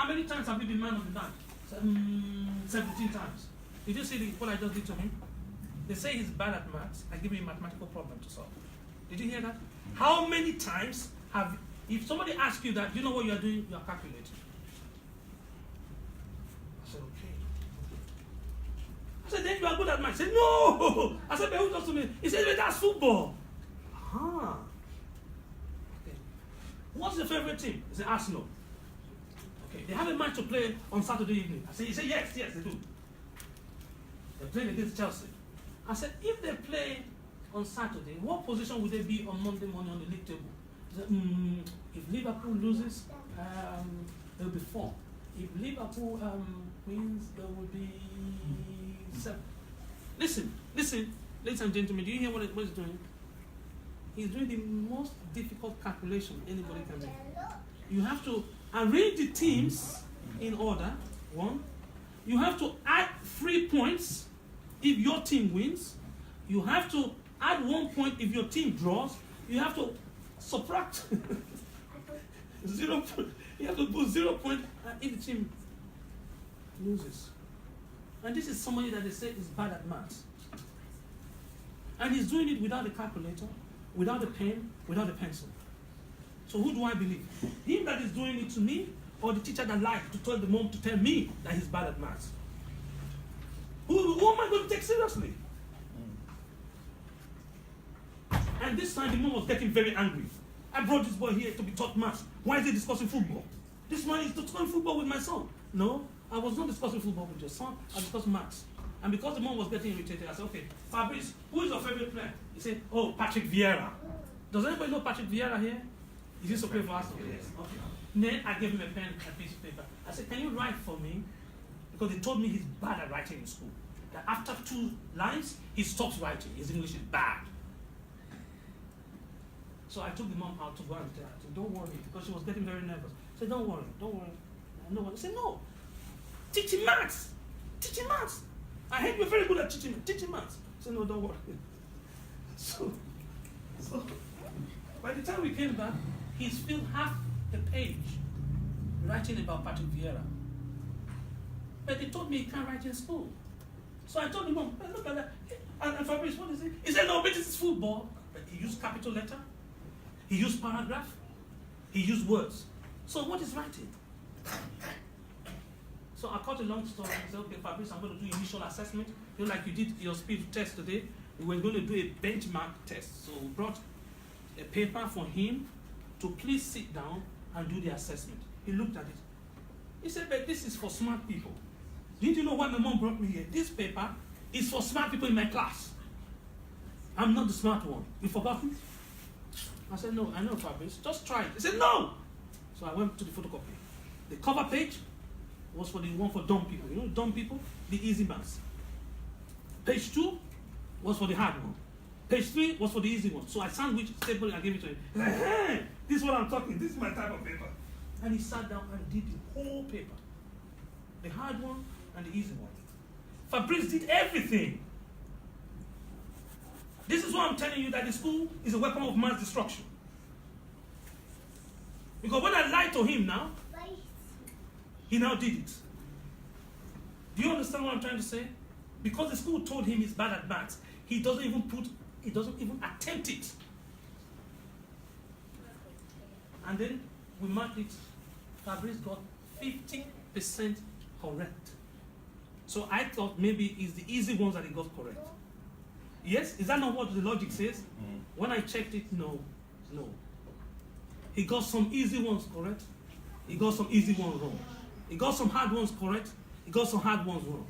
how many times have you been man of the match? 17 times. Did you see what I just did to him? They say he's bad at maths. I give him a mathematical problem to solve. Did you hear that? How many times if somebody asks you that, you know what you are doing? You are calculating. I said, okay. I said, then you are good at maths. He said, no. I said, but who does to me? He said, but that's football. Okay. What's your favorite team? He said, Arsenal. Okay. They have a match to play on Saturday evening. I said, he said, yes, they do. They're playing against Chelsea. I said, if they play on Saturday, what position would they be on Monday morning on the league table? He said, if Liverpool loses, they'll be 4. If Liverpool wins, there will be 7. Listen, ladies and gentlemen, do you hear what he's doing? He's doing the most difficult calculation anybody can do. You have to arrange the teams in order. 1. You have to add 3 points if your team wins. You have to add 1 point if your team draws. You have to subtract 0 point. You have to put 0 point if the team loses. And this is somebody that they say is bad at maths. And he's doing it without a calculator, without a pen, without a pencil. So who do I believe? Him that is doing it to me, or the teacher that lied to tell the mom to tell me that he's bad at maths? Who am I going to take seriously? And this time the mom was getting very angry. I brought this boy here to be taught maths. Why is he discussing football? This man is discussing football with my son. No, I was not discussing football with your son. I discussed maths. And because the mom was getting irritated, I said, okay, Fabrice, who is your favorite player? He said, oh, Patrick Vieira. Does anybody know Patrick Vieira here? Is this okay for us? Yes. Okay. Then I gave him a pen and a piece of paper. I said, can you write for me? Because they told me he's bad at writing in school. That after 2 lines, he stops writing. His English is bad. So I took the mom out to go and tell her, I said, don't worry, because she was getting very nervous. I said, don't worry. I said, no. Teaching maths. I heard you're very good at teaching maths. I said, no, don't worry. So by the time we came back, he's filled half a page writing about Patrick Vieira. But they told me he can't write in school. So I told him, Mom, look at that. And Fabrice, what is it? He said, no, but this is football. But he used capital letter. He used paragraph. He used words. So what is writing? So I cut a long story. I said, okay, Fabrice, I'm going to do initial assessment. You know, like you did your speed test today. We were going to do a benchmark test. So we brought a paper for him to please sit down and do the assessment. He looked at it. He said, but this is for smart people. Didn't you know why my mom brought me here? This paper is for smart people in my class. I'm not the smart one. You forgotten? I said, no, I know, Fabrice. Just try it. He said, no. So I went to the photocopy. The cover page was for the one for dumb people. You know, dumb people, the easy ones. Page 2 was for the hard one. Page 3 was for the easy one. So I sandwiched stable and I gave it to him. He said, hey, this is what I'm talking. This is my type of paper. And he sat down and did the whole paper. The hard one and the easy one. Fabrice did everything. This is why I'm telling you that the school is a weapon of mass destruction. Because when I lied to him now, he now did it. Do you understand what I'm trying to say? Because the school told him he's bad at maths, he doesn't even attempt it. And then we marked it. Fabrice got 50% correct. So I thought maybe it's the easy ones that he got correct. Yes? Is that not what the logic says? When I checked it, no. He got some easy ones correct. He got some easy ones wrong. He got some hard ones correct. He got some hard ones wrong.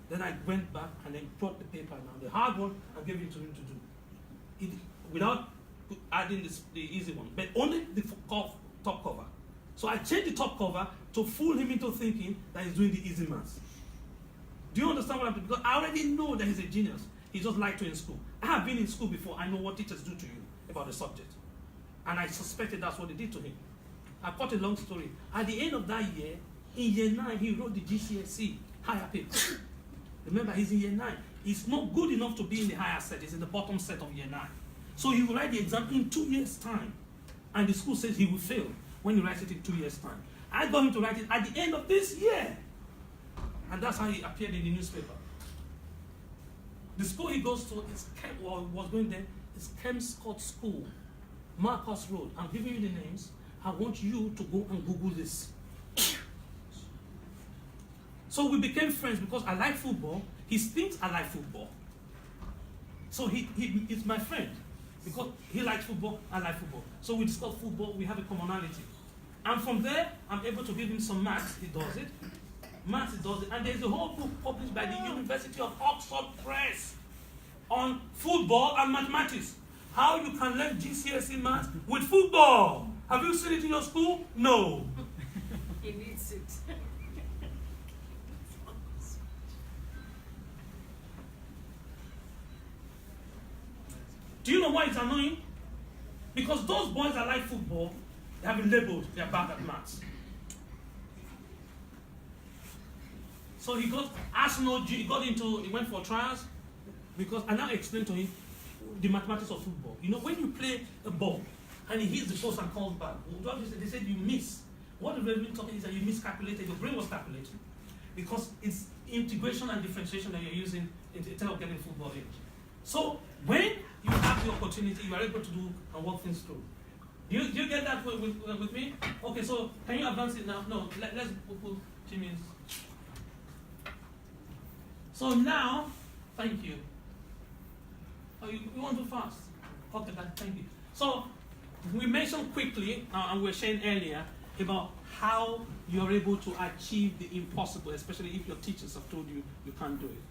Then I went back and then brought the paper now. The hard one, I gave it to him to do. Without adding the easy one. But only the top cover. So I changed the top cover to fool him into thinking that he's doing the easy maths. Do you understand what I'm doing? Because I already know that he's a genius. He just lied to in school. I have been in school before. I know what teachers do to you about the subject. And I suspected that's what they did to him. I cut a long story. At the end of that year, in year 9, he wrote the GCSE higher paper. Remember, he's in year 9. He's not good enough to be in the higher set. He's in the bottom set of year 9. So he will write the exam in 2 years' time. And the school says he will fail when he writes it in 2 years' time. I got him to write it at the end of this year. And that's how he appeared in the newspaper. The school he goes to was going there is Kemscott School, Marcus Road. I'm giving you the names. I want you to go and Google this. So we became friends because I like football. He thinks I like football. So he's my friend. Because he likes football, I like football. So we discuss football, we have a commonality. And from there, I'm able to give him some maths, he does it. Maths, he does it. And there's a whole book published by the University of Oxford Press on football and mathematics. How you can learn GCSE maths with football. Have you seen it in your school? No. He needs it. Do you know why it's annoying? Because those boys that like football, they have been labeled, they are bad at maths. So he got Arsenal, he went for trials, because I now explained to him the mathematics of football. You know, when you play a ball and he hits the post and comes back, they said you miss. What the referee talking is that you miscalculated, your brain was calculating. Because it's integration and differentiation that you're using instead of getting football in. So when you have the opportunity, you are able to do and work things through. Do you get that with me? Okay, so can you advance it now? No, let's put Jimmy's. So now, thank you. Oh, you want to fast? Okay, thank you. So we mentioned quickly, and we were sharing earlier, about how you're able to achieve the impossible, especially if your teachers have told you you can't do it.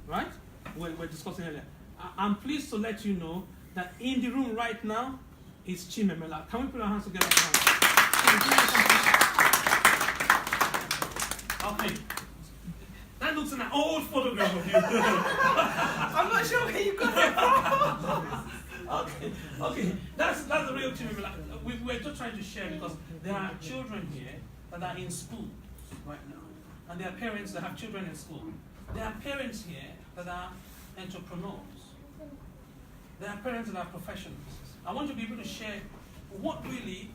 Right? We're discussing earlier. I'm pleased to let you know that in the room right now is Chimemela. Can we put our hands together? Okay. That looks like an old photograph of you. I'm not sure where you got it from. Okay. That's the real Chimemela. We're just trying to share because there are children here that are in school right now. And there are parents that have children in school. There are parents here that are entrepreneurs. There are parents that are professionals. I want to be able to share what really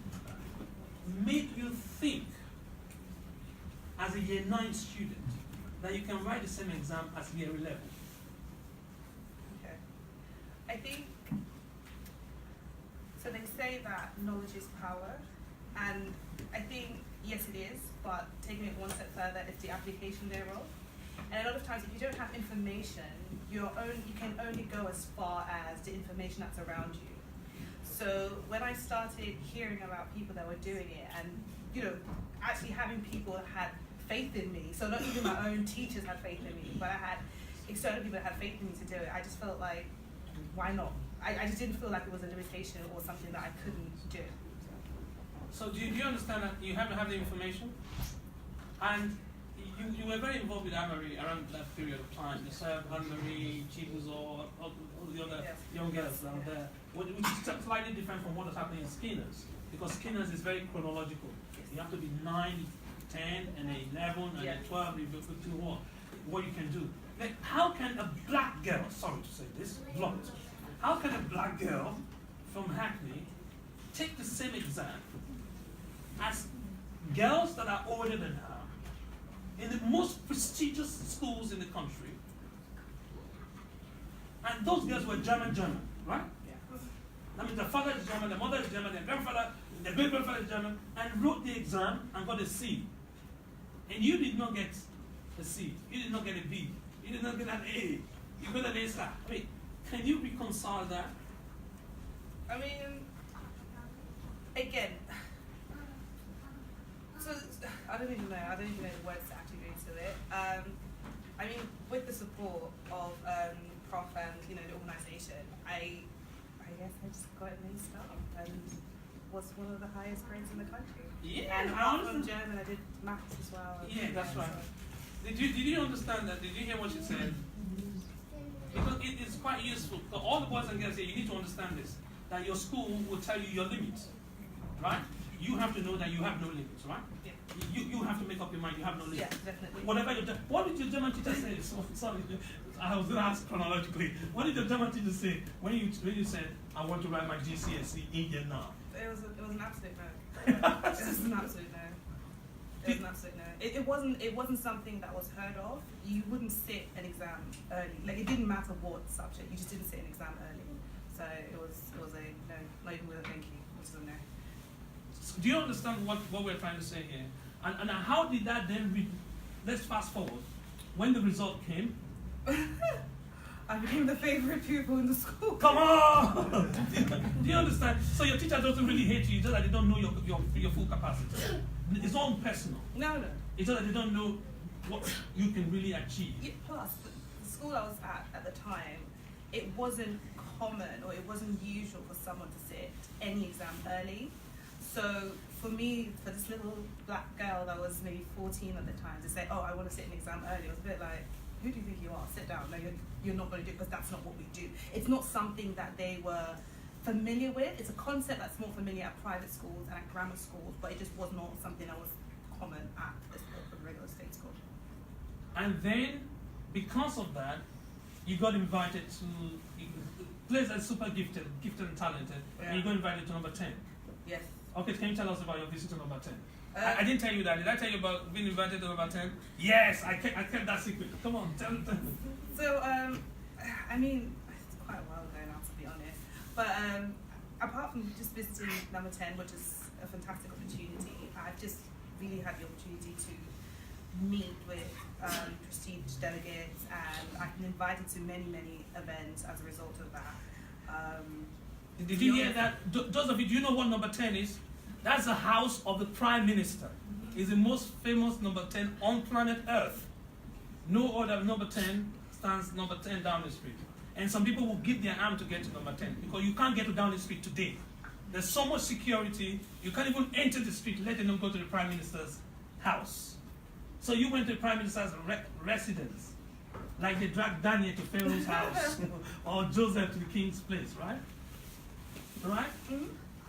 made you think as a year 9 student that you can write the same exam as year 11. Okay. I think, so they say that knowledge is power, and I think, yes it is, but taking it one step further is the application thereof. And a lot of times, if you don't have information, you can only go as far as the information that's around you. So when I started hearing about people that were doing it, and actually having people that had faith in me, so not even my own teachers had faith in me, but I had external people that had faith in me to do it, I just felt like, why not? I just didn't feel like it was a limitation or something that I couldn't do. So do you understand that you have to have the information? And you were very involved with Anne-Marie around that period of time. Yourself, Anne-Marie, Chibuzo, all the other young girls down there, which is slightly different from what is happening in Skinner's, because Skinner's is very chronological. You have to be 9, 10, and then 11, and then 12, you go to what you can do. Like, how can a black girl, sorry to say this, blunt, how can a black girl from Hackney take the same exam as girls that are older than her in the most prestigious schools in the country? And those girls were German, right? Yeah. I mean, the father is German, the mother is German, their grandfather, their great-grandfather is German, and wrote the exam and got a C. And you did not get a C. You did not get a B. You did not get an A. You got an A star. I mean, can you reconcile that? I mean, again, so I don't even know the words to actually go into it. I mean, with the support of Prof and the organisation, I guess I just got it laced up and was one of the highest grades in the country. Yeah, and apart from German, I did maths as well. Yeah, that's right. Did you understand that? Did you hear what she said? Because it is quite useful. For all the boys and girls here, you need to understand this. That your school will tell you your limits, right? You have to know that you have no limits, right? Yeah. You have to make up your mind. You have no limits. Yeah, definitely. What did your German teacher say? Sorry, I was going to ask chronologically. What did your German teacher say when you said, "I want to write my GCSE in year now"? It was an absolute no. It was an absolute no. It was an absolute no. It wasn't something that was heard of. You wouldn't sit an exam early. Like, it didn't matter what subject. You just didn't sit an exam early. So it was a no. Not even with a thank you. Which is a no. So do you understand what we're trying to say here? And how did that then let's fast forward. When the result came, I became the favorite pupil in the school. come on! Do you understand? So your teacher doesn't really hate you, just that they don't know your full capacity. It's not personal. No. It's just that they don't know what you can really achieve. Yeah, plus, the school I was at the time, it wasn't common or it wasn't usual for someone to sit any exam early. So for me, for this little black girl that was maybe 14 at the time, to say, oh, I want to sit an exam early, it was a bit like, who do you think you are? Sit down. No, you're not going to do it because that's not what we do. It's not something that they were familiar with. It's a concept that's more familiar at private schools and at grammar schools, but it just was not something that was common at a regular state school. And then, because of that, you got invited to place that's super gifted and talented, and you got invited to number 10. Yes. Okay, can you tell us about your visit to number 10? I didn't tell you that. Did I tell you about being invited to number 10? Yes, I kept that secret. Come on, tell me. So, I mean, it's quite a while ago now, to be honest. But apart from just visiting number 10, which is a fantastic opportunity, I've just really had the opportunity to meet with prestige delegates, and I've been invited to many, many events as a result of that. Did you hear that? Those of you, do you know what number 10 is? That's the house of the Prime Minister. It's the most famous number 10 on planet Earth. No other number 10 stands number 10 Downing Street. And some people will give their arm to get to number 10 because you can't get to Downing Street today. There's so much security, you can't even enter the street, let alone go to the Prime Minister's house. So you went to the Prime Minister's residence, like they dragged Daniel to Pharaoh's house or Joseph to the king's place, right? Right? Mm-hmm.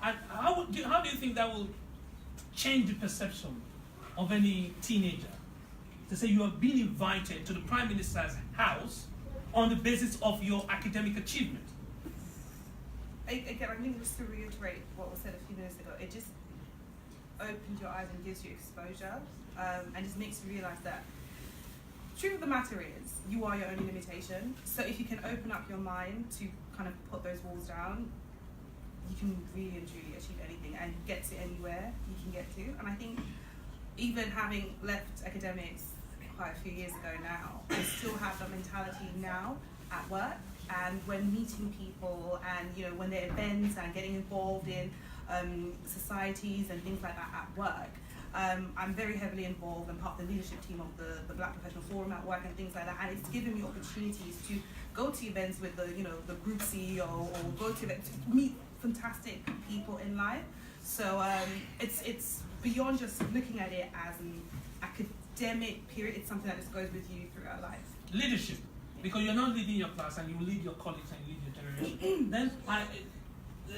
And how do you think that will change the perception of any teenager? To say you have been invited to the Prime Minister's house on the basis of your academic achievement. Again, I think just to reiterate what was said a few minutes ago, it just opens your eyes and gives you exposure, and just makes you realize that the truth of the matter is you are your only limitation. So if you can open up your mind to kind of put those walls down, you can really and truly achieve anything and get to anywhere you can get to. And I think even having left academics quite a few years ago now, I still have that mentality now at work, and when meeting people and when there are events and getting involved in societies and things like that at work. I'm very heavily involved and part of the leadership team of the Black Professional Forum at work and things like that, and it's given me opportunities to go to events with the group CEO or go to events to meet fantastic people in life. So it's beyond just looking at it as an academic period. It's something that just goes with you throughout life. Leadership, because you're not leading your class and you lead your colleagues and you lead your generation. Then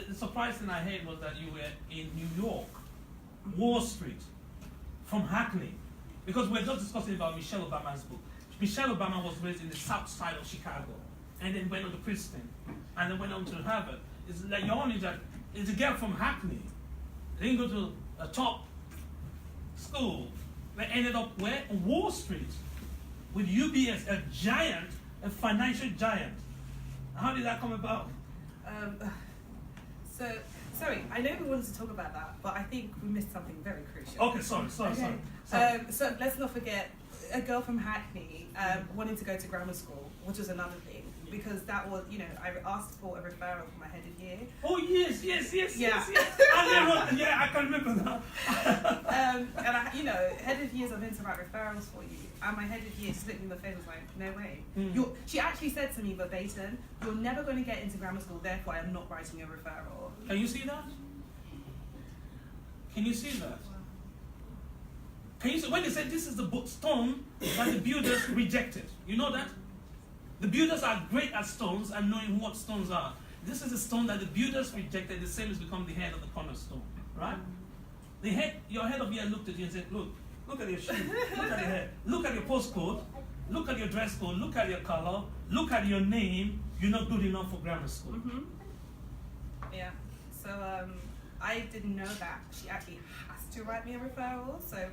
the surprise thing I heard was that you were in New York, Wall Street, from Hackney, because we're just discussing about Michelle Obama's book. Michelle Obama was raised in the south side of Chicago, and then went on to Princeton, and then went on to Harvard. It's like your own is a girl from Hackney. They didn't go to a top school. They ended up where? On Wall Street, with UBS, a giant, a financial giant. How did that come about? So, sorry, I know we wanted to talk about that, but I think we missed something very crucial. Okay, sorry. So let's not forget a girl from Hackney wanting to go to grammar school, which was another thing, because that was, I asked for a referral from my head of year. Oh yes. Yeah. I can remember that. And head of years are meant to write referrals for you, and my head of year just looked me in the face and was like, no way. She actually said to me verbatim, "You're never going to get into grammar school, therefore I am not writing a referral." Can you see that? Can you see that? Can you see when they said this is the stone that the builders rejected? You know that? The builders are great at stones and knowing what stones are. This is a stone that the builders rejected, the same has become the head of the cornerstone, right? Your head of year looked at you and said, look at your shoe, look at your hair, look at your postcode, look at your dress code, look at your color, look at your name, you're not good enough for grammar school. Mm-hmm. Yeah, so I didn't know that she actually has to write me a referral, so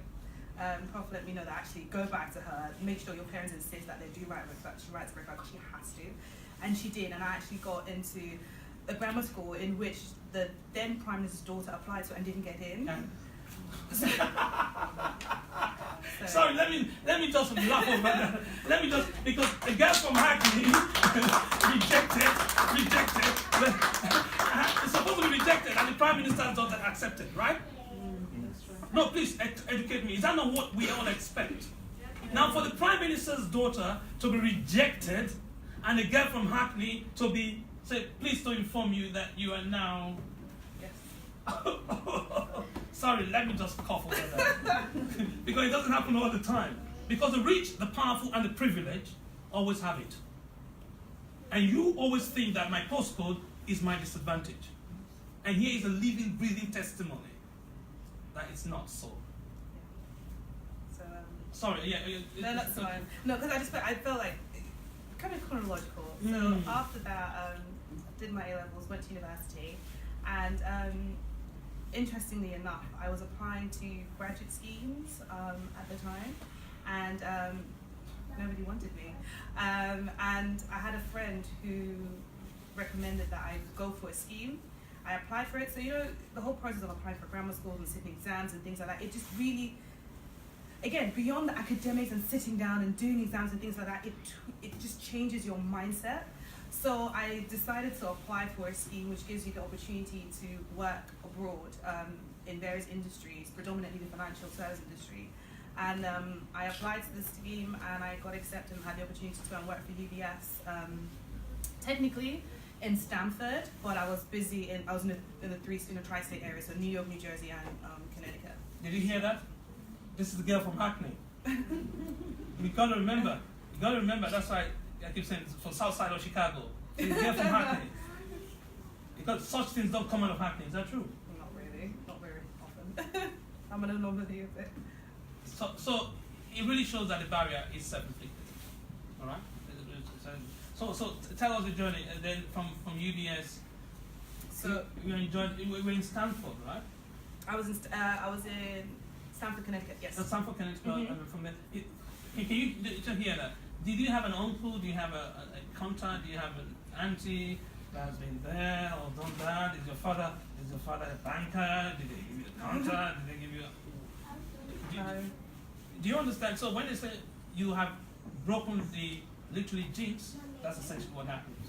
Prof let me know that actually go back to her, make sure your parents insist that they do write a referral. She writes a referral because she has to, and she did. And I actually got into a grammar school in which the then Prime Minister's daughter applied to and didn't get in. So, sorry, let me just laugh over that. Let me just, because the girl from Hackney rejected. It's supposed to be rejected, and the Prime Minister's daughter accepted, right? No, please educate me. Is that not what we all expect? Now, for the Prime Minister's daughter to be rejected, and the girl from Hackney to be say, please to inform you that you are now. yes. Sorry, let me just cough over that. Because it doesn't happen all the time. Because the rich, the powerful, and the privileged always have it. And you always think that my postcode is my disadvantage. And here is a living, breathing testimony that it's not so. So, Sorry, yeah. no, that's fine. No, because I felt like kind of chronological. So after that, did my A-levels, went to university, and interestingly enough, I was applying to graduate schemes at the time, and nobody wanted me. And I had a friend who recommended that I go for a scheme. I applied for it, so the whole process of applying for grammar schools and sitting exams and things like that, it just really, again, beyond the academics and sitting down and doing exams and things like that, it just changes your mindset. So I decided to apply for a scheme which gives you the opportunity to work abroad in various industries, predominantly the financial service industry. And I applied to the scheme and I got accepted and had the opportunity to go and work for UBS. Technically in Stamford, but I was busy I was in the tri-state area, so New York, New Jersey, and Connecticut. Did you hear that? This is the girl from Hackney. You gotta remember, that's why I keep saying it's from South Side of Chicago. It's the girl from Hackney. Because such things don't come out of Hackney, is that true? Not really, not very often. I'm an anomaly of it. So it really shows that the barrier is self-inflicted. Alright? So tell us the journey, and then from UBS. So we were in Stanford, right? I was in Stamford, Connecticut. Yes. So Stanford, Connecticut. And from there, can you just hear that? Did you have an uncle? Do you have a contact? Do you have an auntie that has been there or done that? Is your father a banker? Did they give you a contact? Did they give you do you understand? So when they say you have broken the literally jinx, that's essentially what happens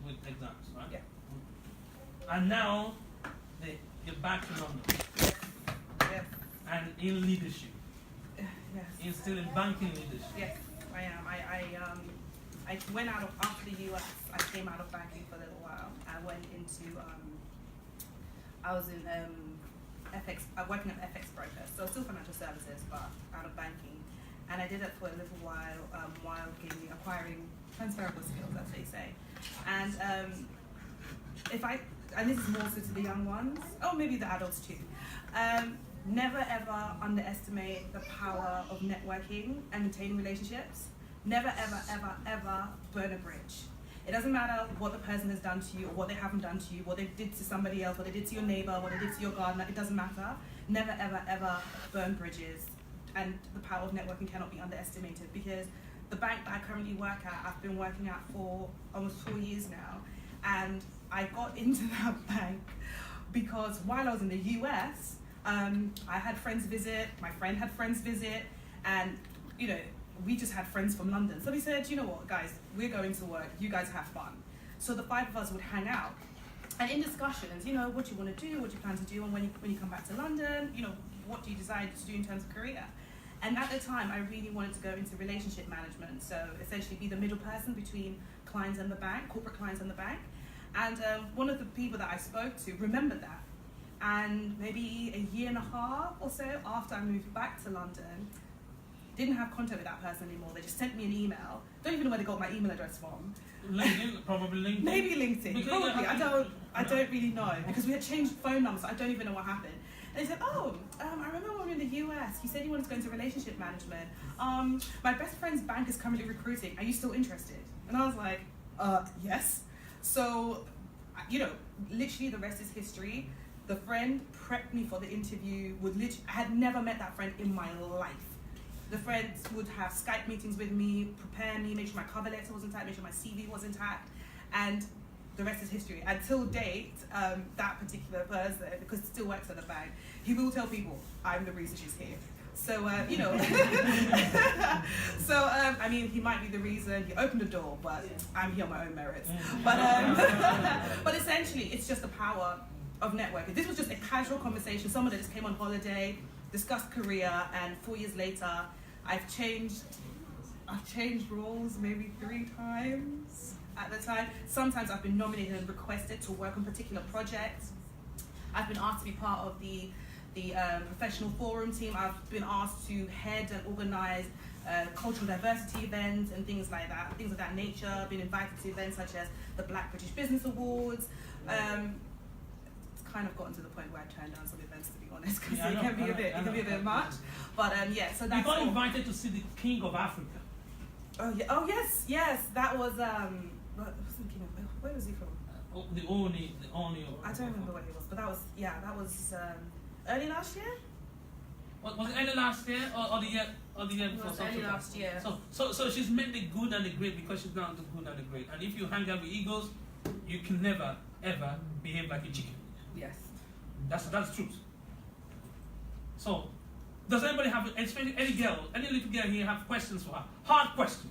with exams, right? Yeah. And now you're back to London. Yeah. And in leadership. Yes. You're still in banking leadership. Yes, I am. I went out of after the US. I came out of banking for a little while. I went into I was in FX, working at FX brokers, so still financial services, but out of banking. And I did it for a little while acquiring transferable skills, as they say. And and this is more so to the young ones, or maybe the adults too. Never ever underestimate the power of networking and maintaining relationships. Never ever ever ever burn a bridge. It doesn't matter what the person has done to you or what they haven't done to you, what they did to somebody else, what they did to your neighbor, what they did to your gardener, it doesn't matter. Never ever ever burn bridges. And the power of networking cannot be underestimated, because the bank that I currently work at, I've been working at for almost 4 years now. And I got into that bank because while I was in the US, I had friends visit, my friend had friends visit, and we just had friends from London. So we said, you know what, guys, we're going to work, you guys have fun. So the 5 of us would hang out. And in discussions, what you want to do, what you plan to do, and when you come back to London, what do you decide to do in terms of career? And at the time, I really wanted to go into relationship management. So essentially be the middle person between clients and the bank, corporate clients and the bank. And one of the people that I spoke to remembered that. And maybe a year and a half or so after I moved back to London, didn't have contact with that person anymore. They just sent me an email. Don't even know where they got my email address from. LinkedIn, probably LinkedIn. Maybe LinkedIn, probably. I don't really know, because we had changed phone numbers, so I don't even know what happened. And they said, I remember when we were in the US, you said you wanted to go into relationship management. My best friend's bank is currently recruiting. Are you still interested? And I was like, yes. So, literally the rest is history. The friend prepped me for the interview. I had never met that friend in my life. The friends would have Skype meetings with me, prepare me, make sure my cover letter was intact, make sure my CV was intact, and the rest is history. Until date, that particular person, because it still works at the bank, he will tell people, I'm the reason she's here. So, you know, I mean, he might be the reason, he opened the door, but I'm here on my own merits. But essentially, it's just the power of networking. This was just a casual conversation, someone that just came on holiday, discussed career, and 4 years later, I've changed roles maybe 3 times at the time. Sometimes I've been nominated and requested to work on particular projects. I've been asked to be part of the professional forum team. I've been asked to head and organize cultural diversity events and things like that, things of that nature. I've been invited to events such as the Black British Business Awards. It's kind of gotten to the point where I turn down some events, to be honest, because it can be a bit much. But yeah, so that's. You got invited to see the King of Africa. Oh yeah. Oh yes. That was where was he from? The Oni. I don't remember what he was, but that was early last year. Was it early last year or the year before? It was early last year. So she's met the good and the great because she's not the good and the great. And if you hang out with egos, you can never ever behave like a chicken. Yes. That's truth. So, does anybody have, especially any little girl here, have questions for her? Hard question.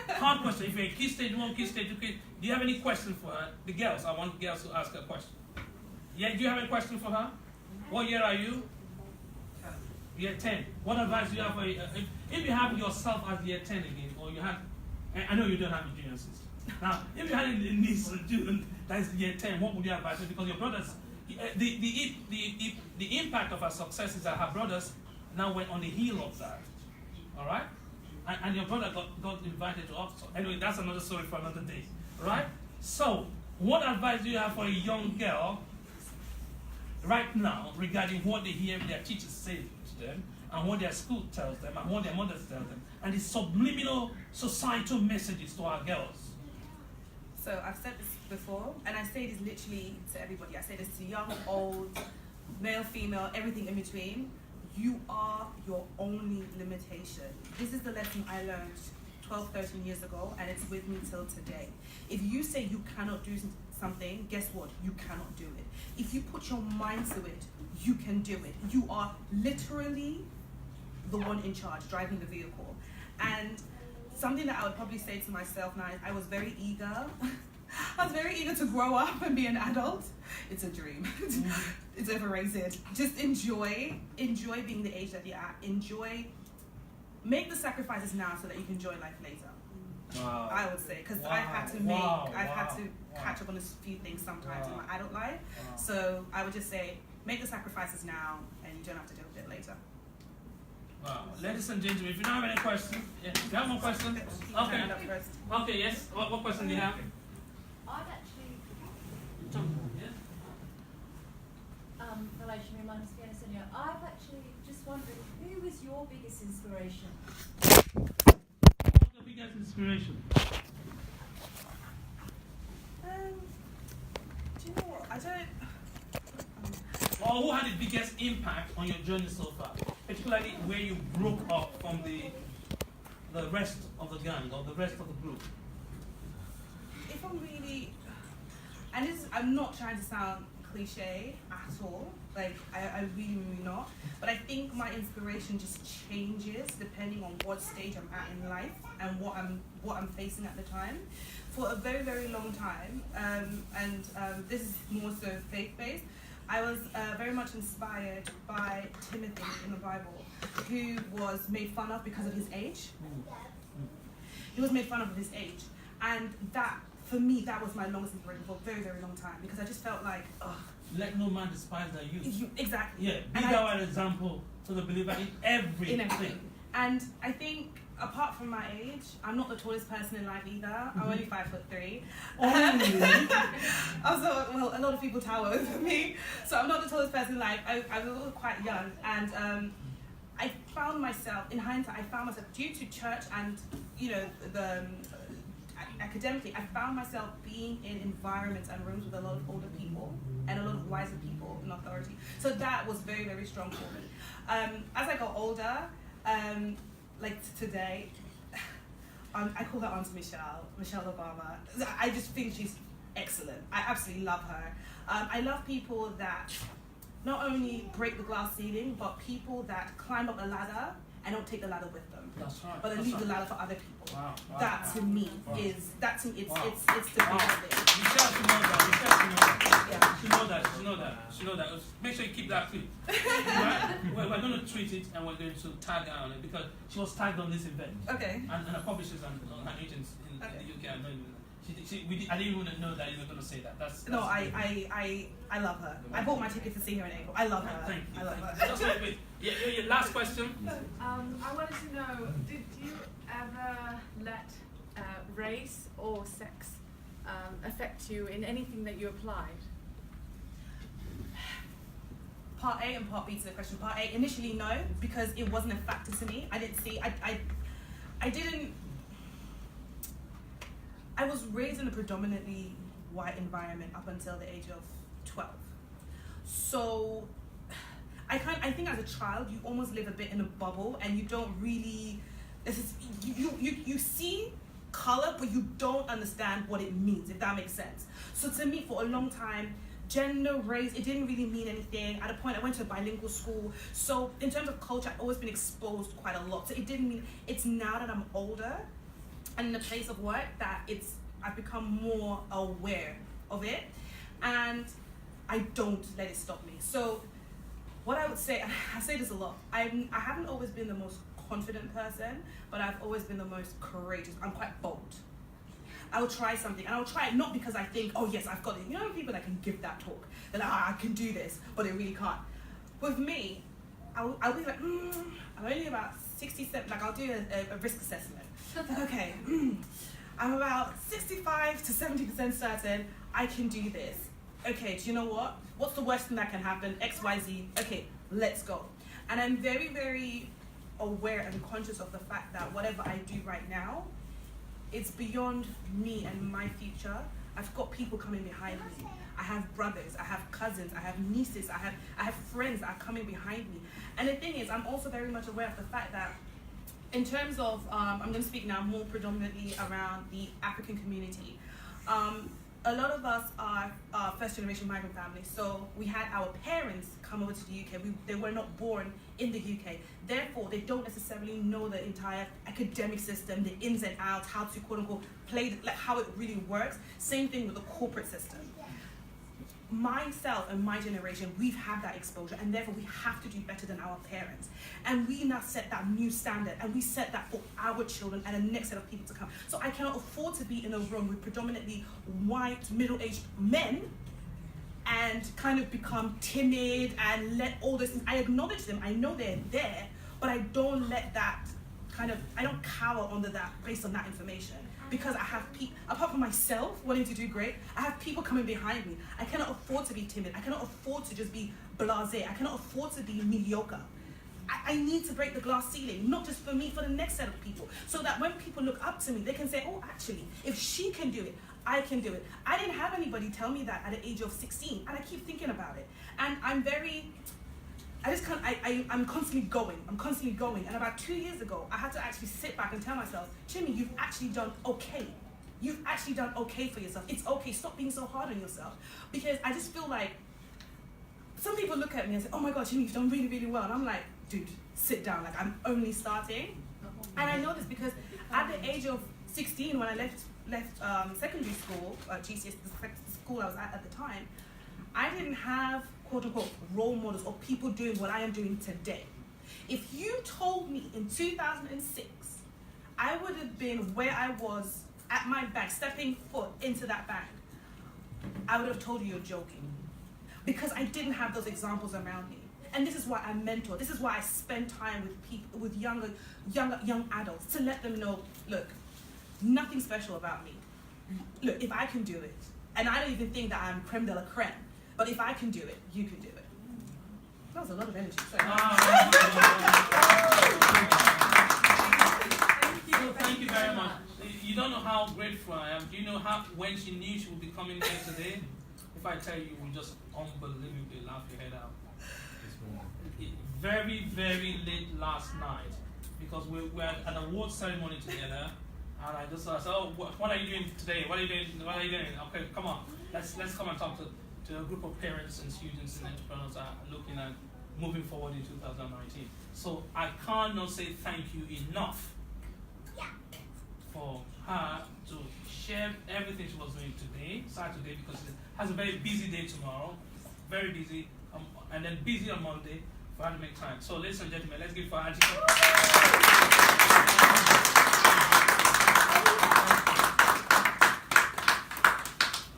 Hard question. If you're a key stage 1, key stage 2, do you have any questions for her? The girls, I want girls to ask her a question. Yeah, do you have any question for her? What year are you? Year 10. What advice do you have for if you have yourself as year 10 again, or you have, I know you don't have a junior sister. Now, if you had a niece or June that is year 10, what would you advise her? Because your brothers, the impact of her success is that her brothers now went on the heel of that. All right? And your brother got invited to Oxford. Anyway, that's another story for another day. Right? So, what advice do you have for a young girl right now regarding what they hear their teachers say to them, and what their school tells them, and what their mothers tell them, and the subliminal societal messages to our girls? So I've said this before, and I say this literally to everybody. I say this to young, old, male, female, everything in between. You are your only limitation. This is the lesson I learned 12, 13 years ago, and it's with me till today. If you say you cannot do something, guess what? You cannot do it. If you put your mind to it, you can do it. You are literally the one in charge, driving the vehicle. And something that I would probably say to myself now is I was very eager. I was very eager to grow up and be an adult. It's a dream. It's overrated. Just enjoy being the age that you're at. Make the sacrifices now so that you can enjoy life later. Wow. I would say, because I've had to catch up on a few things sometimes in my adult life. Wow. So I would just say, make the sacrifices now, and you don't have to deal with it later. Wow. Ladies and gentlemen, if you don't have any questions, yeah. You have more questions? Okay. Hand up first. Okay, yes. What question do you have? I've actually, Yeah. relation to my name's Fiona Senior, I've actually just wondered, who was your biggest inspiration? What's your biggest inspiration? Do you know what? I don't. Or who had the biggest impact on your journey so far? Particularly where you broke up from the rest of the gang or the rest of the group. If I'm really, and I'm not trying to sound cliche at all. Like I really not. But I think my inspiration just changes depending on what stage I'm at in life and what I'm facing at the time. For a very, very long time, and this is more so faith-based, I was very much inspired by Timothy in the Bible, who was made fun of because of his age. He was made fun of his age. And that, for me, that was my longest inspiration for a very, very long time, because I just felt like, ugh. Let no man despise thy youth. Exactly. Yeah, be thou an example to the believer in everything. And I think, apart from my age, I'm not the tallest person in life either. I'm only 5'3". Also, well, a lot of people tower over me, so I'm not the tallest person in life. I was also quite young, and I found myself, in hindsight, due to church and, academically, I found myself being in environments and rooms with a lot of older people and a lot of wiser people in authority. So that was very, very strong for me. As I got older, like today, I call her Aunt Michelle Obama. I just think she's excellent. I absolutely love her. I love people that not only break the glass ceiling, but people that climb up a ladder and don't take the ladder with them. That's right. But they leave the ladder for other people. Wow. That to me is it's the big thing. Michelle, she knows that. Yeah. She knows that. Make sure you keep that tweet. Right? We're going to tweet it and we're going to tag her on it because she was tagged on this event. Okay. And her publishers and her agents in the UK are not even. I didn't even know that you were going to say that. That's no, I love her. I bought my ticket to see her in April. I love her. Thank you. I love her. Just wait. Your last question. I wanted to know, did you ever let race or sex affect you in anything that you applied? Part A and part B to the question. Part A, initially no, because it wasn't a factor to me. I didn't see, I was raised in a predominantly white environment up until the age of 12. So I think as a child you almost live a bit in a bubble and you don't really, you see color but you don't understand what it means, if that makes sense. So to me for a long time, gender, race, it didn't really mean anything. At a point I went to a bilingual school, so in terms of culture I've always been exposed quite a lot. So it didn't mean, it's now that I'm older and in the place of work that I've become more aware of it, and I don't let it stop me. So what I would say, I say this a lot, I haven't always been the most confident person, but I've always been the most courageous. I'm quite bold. I will try something, and I'll try it not because I think, oh yes, I've got it. You know people that can give that talk, they're like, I can do this, but they really can't. With me, I'll be like, I'm only about 67, like I'll do a risk assessment. Okay, I'm about 65 to 70% certain I can do this. Okay, do you know what? What's the worst thing that can happen? X, Y, Z. Okay, let's go. And I'm very, very aware and conscious of the fact that whatever I do right now, it's beyond me and my future. I've got people coming behind me. I have brothers, I have cousins, I have nieces, I have friends that are coming behind me. And the thing is, I'm also very much aware of the fact that in terms of, I'm going to speak now more predominantly around the African community. A lot of us are first generation migrant families, so we had our parents come over to the UK. They were not born in the UK. Therefore, they don't necessarily know the entire academic system, the ins and outs, how to quote unquote play, like how it really works. Same thing with the corporate system. Myself and my generation, we've had that exposure, and therefore we have to do better than our parents. And we now set that new standard, and we set that for our children and the next set of people to come. So I cannot afford to be in a room with predominantly white, middle-aged men and kind of become timid and let all those things. I acknowledge them, I know they're there, but I don't let that I don't cower under that based on that information. Because I have people, apart from myself wanting to do great, I have people coming behind me. I cannot afford to be timid. I cannot afford to just be blasé. I cannot afford to be mediocre. I need to break the glass ceiling, not just for me, for the next set of people. So that when people look up to me, they can say, oh, actually, if she can do it, I can do it. I didn't have anybody tell me that at the age of 16, and I keep thinking about it. And I'm constantly going. I'm constantly going. And about 2 years ago, I had to actually sit back and tell myself, Jimmy, you've actually done okay. You've actually done okay for yourself. It's okay. Stop being so hard on yourself. Because I just feel like some people look at me and say, oh my God, Jimmy, you've done really, really well. And I'm like, dude, sit down. Like, I'm only starting. And I know this because at the age of 16, when I left secondary school, GCS, the school I was at the time, I didn't have quote-unquote role models or people doing what I am doing today. If you told me in 2006 I would have been where I was at my bank, stepping foot into that bank, I would have told you you're joking. Because I didn't have those examples around me. And this is why I mentor. This is why I spend time with people, with young adults, to let them know, look, nothing special about me. Look, if I can do it, and I don't even think that I'm creme de la creme, but if I can do it, you can do it. That was a lot of energy. Sorry. Thank you very much. You don't know how grateful when she knew she would be coming here today, if I tell you, you will just unbelievably laugh your head out. Very, very late last night, because we were at an award ceremony together, and I just said, "Oh, what are you doing today? What are you doing? What are you doing? Okay, come on, let's come and talk to a group of parents and students and entrepreneurs that are looking at moving forward in 2019." So I cannot say thank you enough for her to share everything she was doing today, Saturday, because she has a very busy day tomorrow, very busy, and then busy on Monday for her to make time. So, ladies and gentlemen, let's give for Auntie.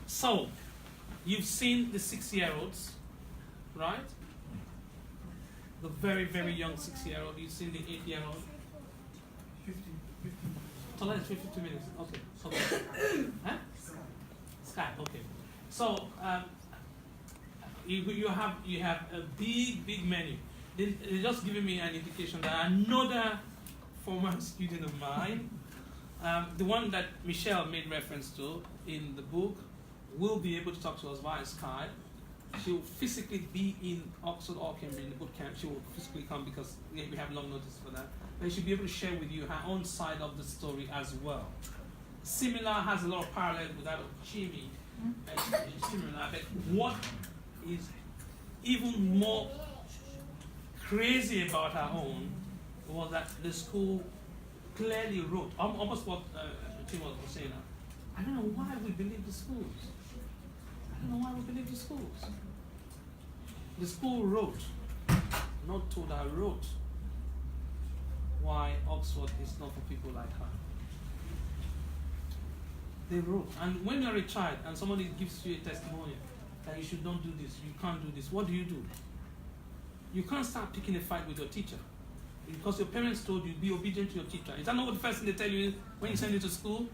So, you've seen the 6-year-olds, right? The very, very young 6-year-old. You've seen the 8-year-old. 15. So that's 52 minutes. Okay. Huh? Skype. Okay. So you have a big menu. They're just giving me an indication that another former student of mine, the one that Michelle made reference to in the book, will be able to talk to us via Skype. She will physically be in Oxford or Cambridge in the boot camp. She will physically come because we have long notice for that. But she'll be able to share with you her own side of the story as well. Similar, has a lot of parallel with that of Chimi. Similar, but what is even more crazy about her own was that the school clearly wrote, almost what Chimi was saying now, I don't know why we believe the schools. I don't know why we believe the schools. The school wrote, not told her, wrote why Oxford is not for people like her. They wrote. And when you're a child and somebody gives you a testimonial that you should not do this, you can't do this, what do? You can't start picking a fight with your teacher because your parents told you be obedient to your teacher. Is that not what the first thing they tell you when you send you to school?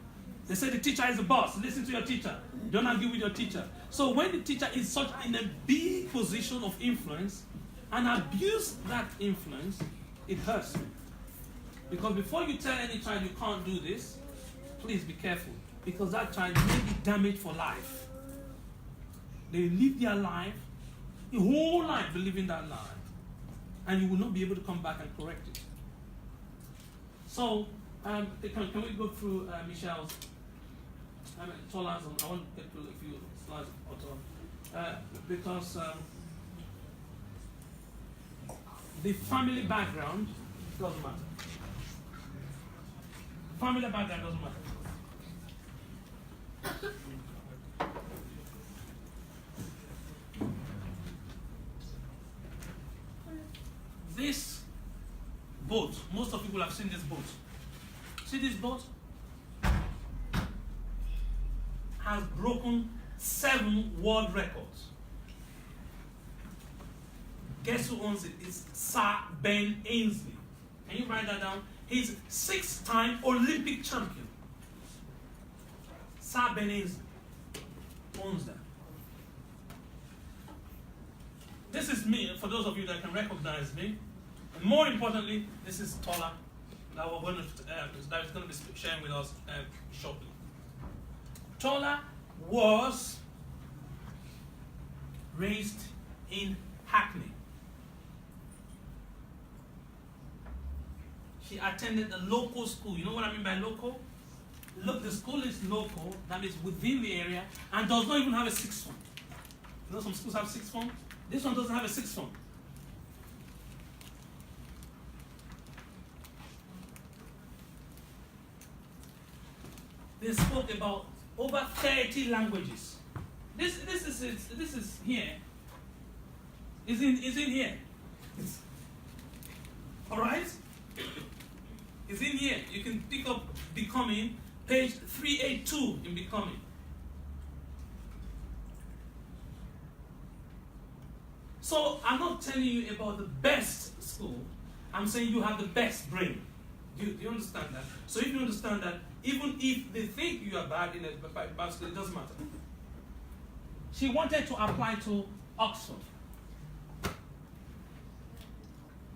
They say the teacher is the boss. Listen to your teacher. Don't argue with your teacher. So when the teacher is in a big position of influence and abuse that influence, it hurts you. Because before you tell any child you can't do this, please be careful. Because that child may be damaged for life. They live their life, the whole life believing that lie. And you will not be able to come back and correct it. So, can we go through Michelle's, Tola's, I want to get through a few slides because the family background doesn't matter. Family background doesn't matter. This boat, most of you will have seen this boat. See this boat? Has broken 7 world records. Guess who owns it? It's Sir Ben Ainsley. Can you write that down? He's 6-time Olympic champion. Sir Ben Ainsley owns that. This is me, for those of you that can recognize me. And more importantly, this is Tola, that is going to be sharing with us shortly. Tola was raised in Hackney. She attended a local school. You know what I mean by local? Look, the school is local, that means within the area, and does not even have a 6th form. You know some schools have 6th form? This one doesn't have a 6th form. They spoke about over 30 languages. This is here. Is in here. All right. It's in here. You can pick up Becoming, page 382 in Becoming. So I'm not telling you about the best school. I'm saying you have the best brain. Do you understand that? So if you understand that, even if they think you are bad in a bad school, it doesn't matter. She wanted to apply to Oxford.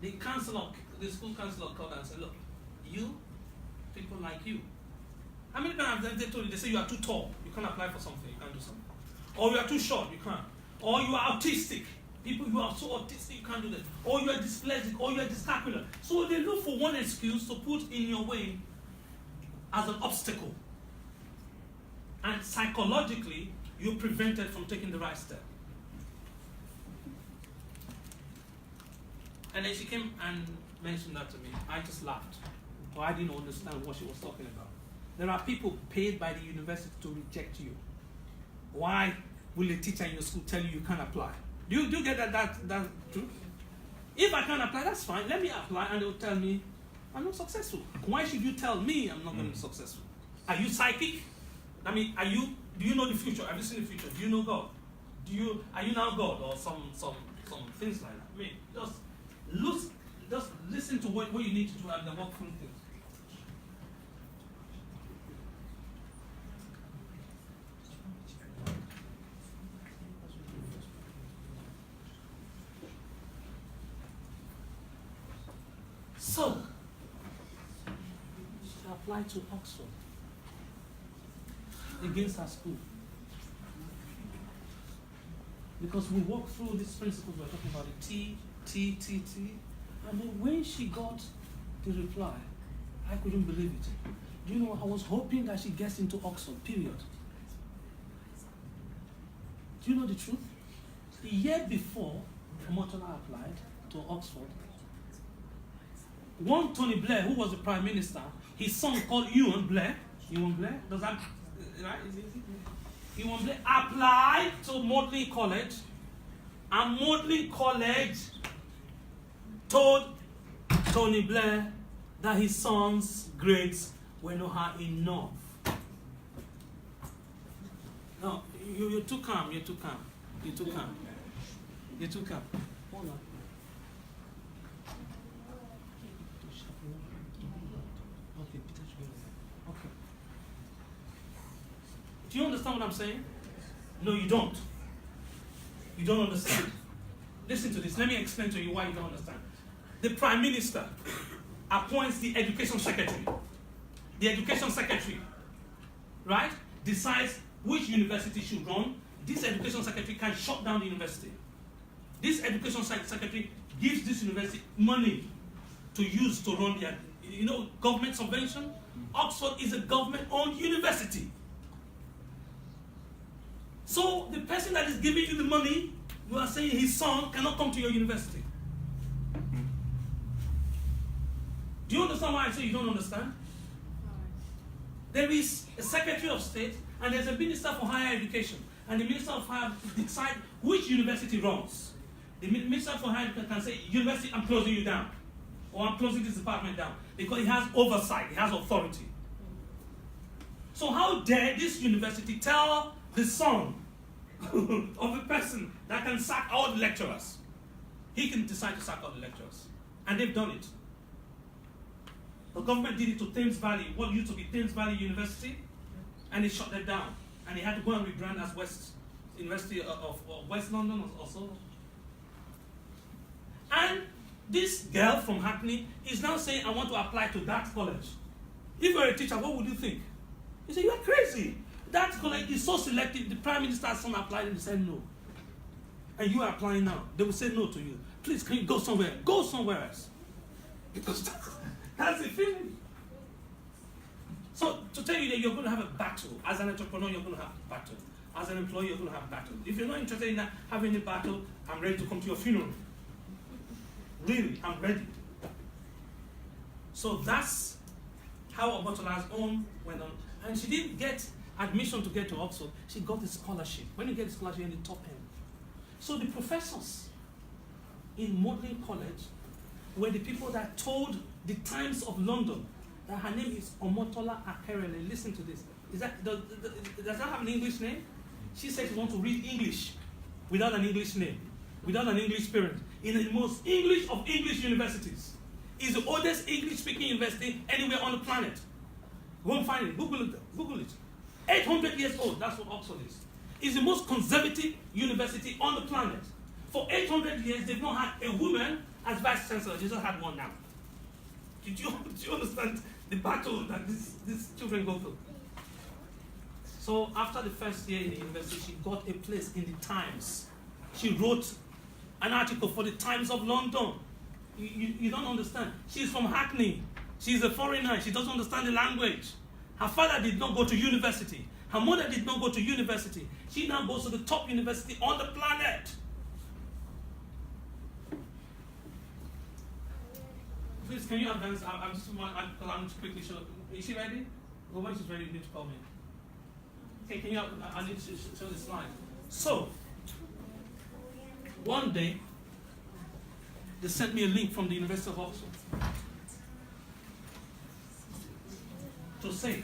The school counselor called her and said, look, you, people like you, How many times have they told you, they say you are too tall, you can't apply for something, you can't do something. Or you are too short, you can't. Or you are autistic. People who are so autistic, you can't do that. Or you are dyslexic, or you are dyscalcular. So they look for one excuse to put in your way as an obstacle. And psychologically, you're prevented from taking the right step. And then she came and mentioned that to me. I just laughed. Or I didn't understand what she was talking about. There are people paid by the university to reject you. Why will a teacher in your school tell you can't apply? Do you get that true? If I can't apply, that's fine. Let me apply and they'll tell me I'm not successful. Why should you tell me I'm not going to be successful? Are you psychic? I mean, do you know the future? Have you seen the future? Do you know God? Are you now God or some things like that? I mean, just listen to what you need to do and then walk through things. So, she applied to Oxford against her school. Because we walked through these principles, we're talking about the T, and then when she got the reply, I couldn't believe it. Do you know, I was hoping that she gets into Oxford, period. Do you know the truth? The year before Omotola applied to Oxford, one Tony Blair, who was the Prime Minister, his son called Ewan Blair, does that, right? Ewan Blair applied to Magdalen College, and Magdalen College told Tony Blair that his son's grades were not high enough. No, you're too calm, you're too calm. Hold on. Okay. Do you understand what I'm saying? No, you don't. You don't understand. Listen to this. Let me explain to you why you don't understand. The Prime Minister appoints the Education Secretary. The Education Secretary, right, decides which university should run. This Education Secretary can shut down the university. This Education Secretary gives this university money to use to run their, government subvention. Oxford is a government-owned university. So the person that is giving you the money, you are saying his son cannot come to your university. Do you understand why I say you don't understand? There is a Secretary of State and there's a Minister for Higher Education. And the Minister of Higher decides which university runs. The Minister for Higher Education can say, university, I'm closing you down. Or I'm closing this department down. Because he has oversight, he has authority. So how dare this university tell the son of a person that can sack all the lecturers? He can decide to sack all the lecturers. And they've done it. The government did it to Thames Valley, what used to be Thames Valley University, and they shut them down. And they had to go and rebrand as University of West London or so. And this girl from Hackney is now saying, I want to apply to that college. If you're a teacher, what would you think? You say, you're crazy. That college is so selective. The Prime Minister's son applied and he said no. And you are applying now. They will say no to you. Please, can you go somewhere? Go somewhere else. Because that's the feeling. So to tell you that you're going to have a battle, as an entrepreneur, you're going to have a battle. As an employee, you're going to have a battle. If you're not interested in having a battle, I'm ready to come to your funeral. Really, I'm ready. So that's how Obotola's own went on. And she didn't get admission to get to Oxford. She got a scholarship. When you get a scholarship, you're in the top end. So the professors in Magdalen College were the people that told the Times of London that her name is Omotola Akerele. Listen to this. Does that have an English name? She said she wants to read English without an English name, without an English parent, in the most English of English universities. It's the oldest English-speaking university anywhere on the planet. Go and find it. Google it. 800 years old. That's what Oxford is. It's the most conservative university on the planet. For 800 years, they've not had a woman as vice chancellor. They just had one now. Do you understand the battle that these children go through? So after the first year in the university, she got a place in the Times. She wrote an article for the Times of London. You don't understand. She's from Hackney. She's a foreigner. She doesn't understand the language. Her father did not go to university. Her mother did not go to university. She now goes to the top university on the planet. Please, can you advance? I'm just quickly show. Is she ready? Well, when she's ready, you need to call me. Okay, can you? I need to show the slide. So, one day, they sent me a link from the University of Oxford to say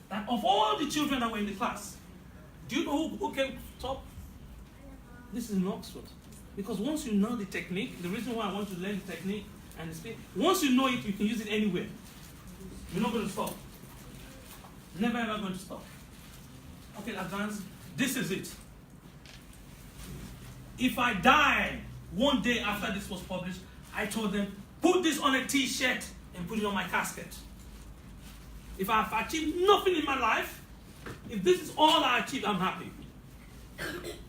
that of all the children that were in the class, do you know who came top? This is in Oxford. Because once you know the technique, the reason why I want to learn the technique and the speed, once you know it, you can use it anywhere. You're not going to stop. Never ever going to stop. Okay, advance. This is it. If I die one day after this was published, I told them, put this on a t-shirt and put it on my casket. If I've achieved nothing in my life, if this is all I achieved, I'm happy.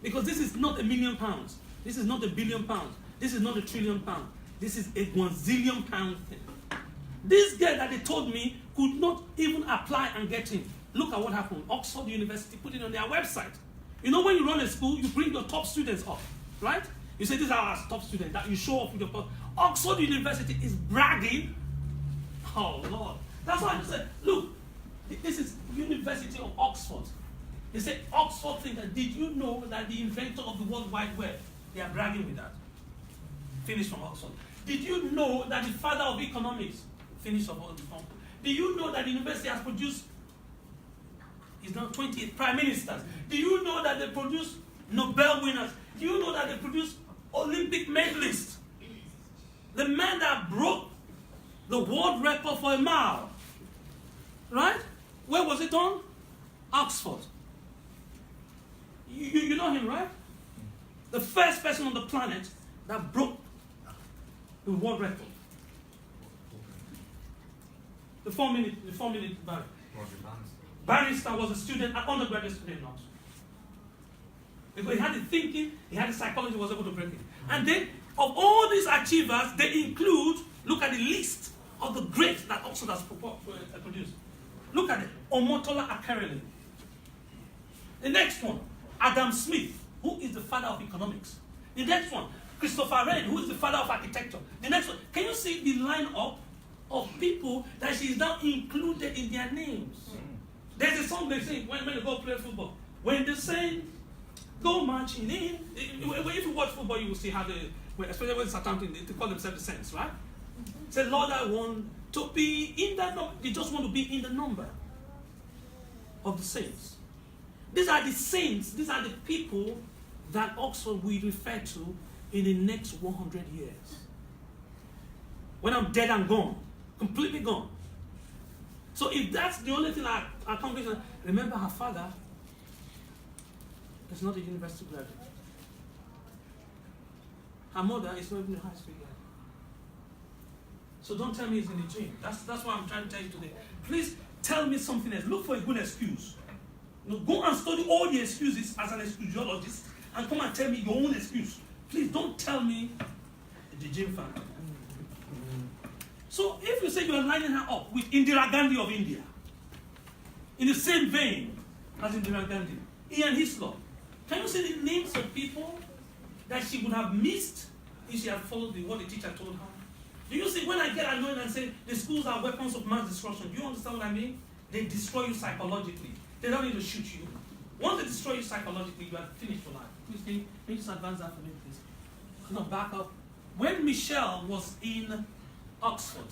Because this is not £1 million. This is not £1 billion. This is not £1 trillion. This is a £1 zillion thing. This girl that they told me could not even apply and get in. Look at what happened. Oxford University put it on their website. You know when you run a school, you bring your top students up, right? You say, these are our top students, that you show off with your Oxford University is bragging. Oh, Lord. That's why I just said, look, this is University of Oxford. They say, Oxford thinker, did you know that the inventor of the World Wide Web, they are bragging with that. Finished from Oxford. Did you know that the father of economics, finished from Oxford. Did you know that the university has produced, is now 28 prime ministers? Do you know that they produce Nobel winners? Do you know that they produce Olympic medalists? The man that broke the world record for a mile, right? Where was it done? Oxford. You know him, right? The first person on the planet that broke the world record. The 4 minute barrier. Barrister was a student, an undergraduate student in Oxford. Because he had the thinking, he had the psychology, was able to break it. And then, of all these achievers, they include, look at the list of the greats that Oxford has produced. Look at it, Omotola Akerele. The next one, Adam Smith, who is the father of economics. The next one, Christopher Wren, who is the father of architecture. The next one, can you see the lineup of people that she is now included in their names? There's a song they sing when they go play football. When they say, go marching in. If you watch football, you will see how they, especially when Southampton, they call themselves the Saints, right? Say, Lord, I want to be in that number. They just want to be in the number of the saints. These are the saints. These are the people that Oxford will refer to in the next 100 years. When I'm dead and gone, completely gone. So if that's the only thing I accomplished, remember her father is not a university graduate. Her mother is not even a high school graduate. So don't tell me it's in the gym. That's what I'm trying to tell you today. Please tell me something else. Look for a good excuse. You know, go and study all the excuses as an excusologist and come and tell me your own excuse. Please don't tell me the gym factor. So if you say you are lining her up with Indira Gandhi of India, in the same vein as Indira Gandhi, Ian Hislop, can you see the names of people that she would have missed if she had followed what the teacher told her? Do you see, when I get annoyed and say the schools are weapons of mass destruction, do you understand what I mean? They destroy you psychologically. They don't need to shoot you. Once they destroy you psychologically, you are finished for life. Please, can you just advance that for me, please? No, back up. When Michelle was in Oxford,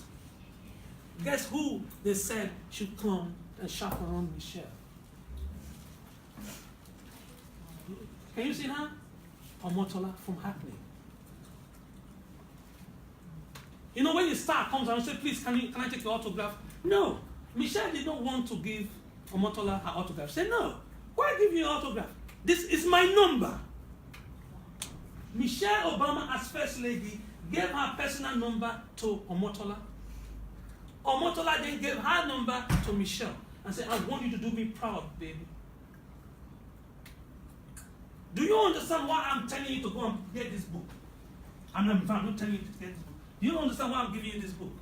guess who they said should come and chaperone Michelle? Can you see her? Omotola from Hackney. You know, when the star comes and says, please, can I take your autograph? No. Michelle did not want to give Omotola her autograph. She said, no. Why give you your autograph? This is my number. Michelle Obama, as First Lady, gave her personal number to Omotola. Omotola then gave her number to Michelle. and say, I want you to do me proud, baby. Do you understand why I'm telling you to go and get this book? I'm not telling you to get this book. Do you understand why I'm giving you this book?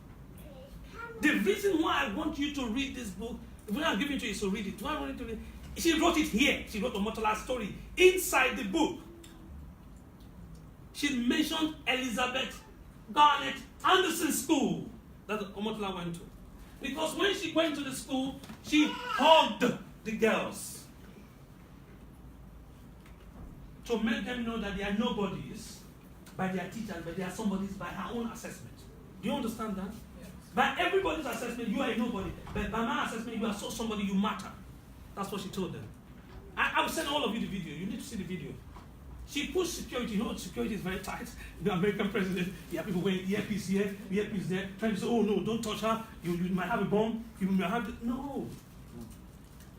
The reason why I want you to read this book, when I'm giving it to you, so read it. Why I want you to read it? She wrote it here. She wrote Omotola's story inside the book. She mentioned Elizabeth Garnet Anderson School that Omotola went to. Because when she went to the school, she hugged the girls to make them know that they are nobodies by their teachers, but they are somebodies by her own assessment. Do you understand that? Yes. By everybody's assessment, you are a nobody. But by my assessment, you are so somebody, you matter. That's what she told them. I will send all of you the video. You need to see the video. She pushed security. You know, security is very tight. The American president, you have people wearing earpiece here, earpiece there, trying to say, oh no, don't touch her. You might have a bomb. You might have the... No.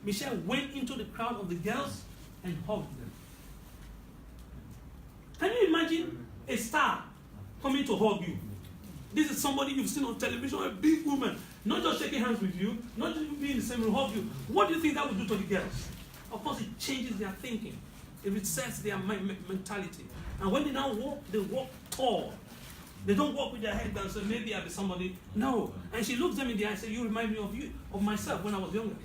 Michelle went into the crowd of the girls and hugged them. Can you imagine a star coming to hug you? This is somebody you've seen on television, a big woman, not just shaking hands with you, not just being in the same room, hug you. What do you think that would do to the girls? Of course, it changes their thinking. It resets their mentality. And when they now walk, they walk tall. They don't walk with their head down and say, maybe I'll be somebody. No. And she looks them in the eye and says, you remind me of you, of myself when I was younger.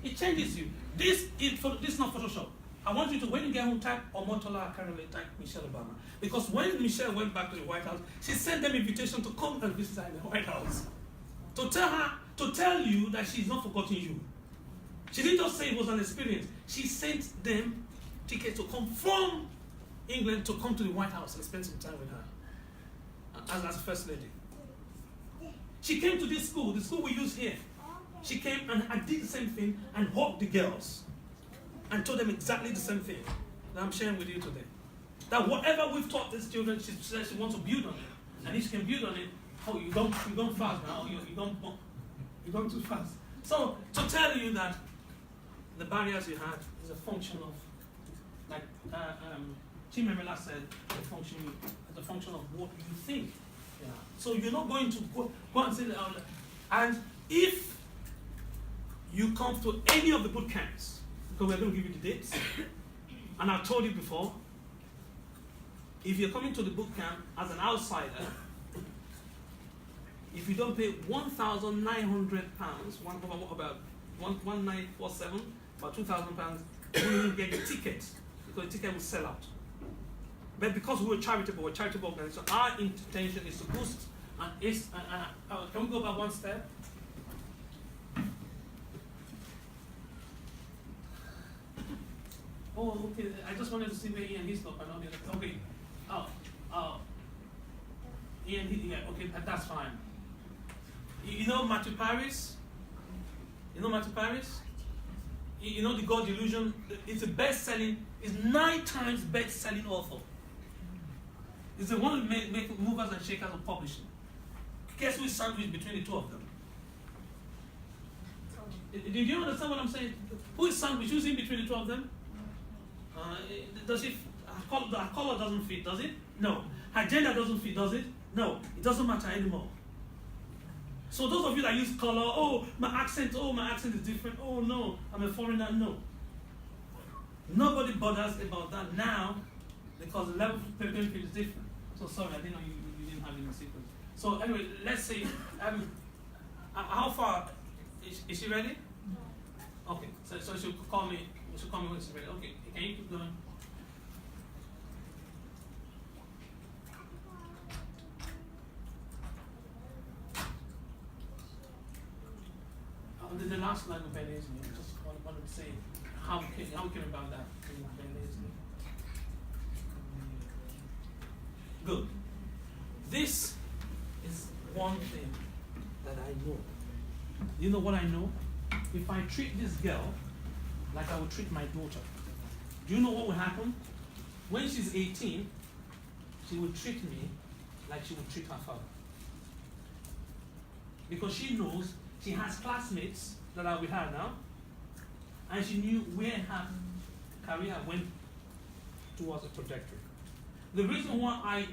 It changes you. This is not Photoshop. I want you to, when you get home, type Omotola Caroline, type Michelle Obama. Because when Michelle went back to the White House, she sent them invitation to come and visit her in the White House. To tell you that she's not forgotten you. She didn't just say it was an experience. She sent them tickets to come from England to come to the White House and spend some time with her as First Lady. She came to this school, the school we use here. She came and I did the same thing and hugged the girls and told them exactly the same thing that I'm sharing with you today. That whatever we've taught these children, she says she wants to build on it. And if she can build on it, oh, you've gone fast now, you've gone too fast. So, to tell you that the barriers you had is a function of, like Chimemela said, a function of what you think. Yeah. So you're not going to go and say that. And if you come to any of the boot camps, because we're going to give you the dates, and I've told you before, if you're coming to the boot camp as an outsider, if you don't pay £1,900, about 1947, about £2,000, you won't get a ticket because the ticket will sell out. But because we're charitable organization, our intention is to boost. Can we go back one step? Oh, okay. I just wanted to see where Ian Hislop and all the other. Okay. Ian, yeah. Okay, that's fine. You know Matthew Paris? You know Matthew Paris? You know the God Delusion? It's a best-selling, it's 9 times best-selling author. It's the one who make movers and shakers of publishing. Guess who is sandwiched between the two of them? Do you understand what I'm saying? Who is sandwiched? Who's in between the two of them? Her color doesn't fit, does it? No. Her gender doesn't fit, does it? No. It doesn't matter anymore. So those of you that use color, oh, my accent is different. Oh no, I'm a foreigner. No. Nobody bothers about that now because the level of playing field is different. So sorry, I didn't know you didn't have it in the sequence. So anyway, let's see. How far is she ready? Okay. So she'll call me. She'll call me when she's ready. Okay. Can you keep going? The last line of Benedict, I just wanted to say how we came about that in Benedict. Good. This is one thing that I know. You know what I know? If I treat this girl like I would treat my daughter, do you know what will happen? When she's 18, she will treat me like she would treat her father. Because she knows she has classmates that are with her now, and she knew where her career went towards a trajectory. The reason why I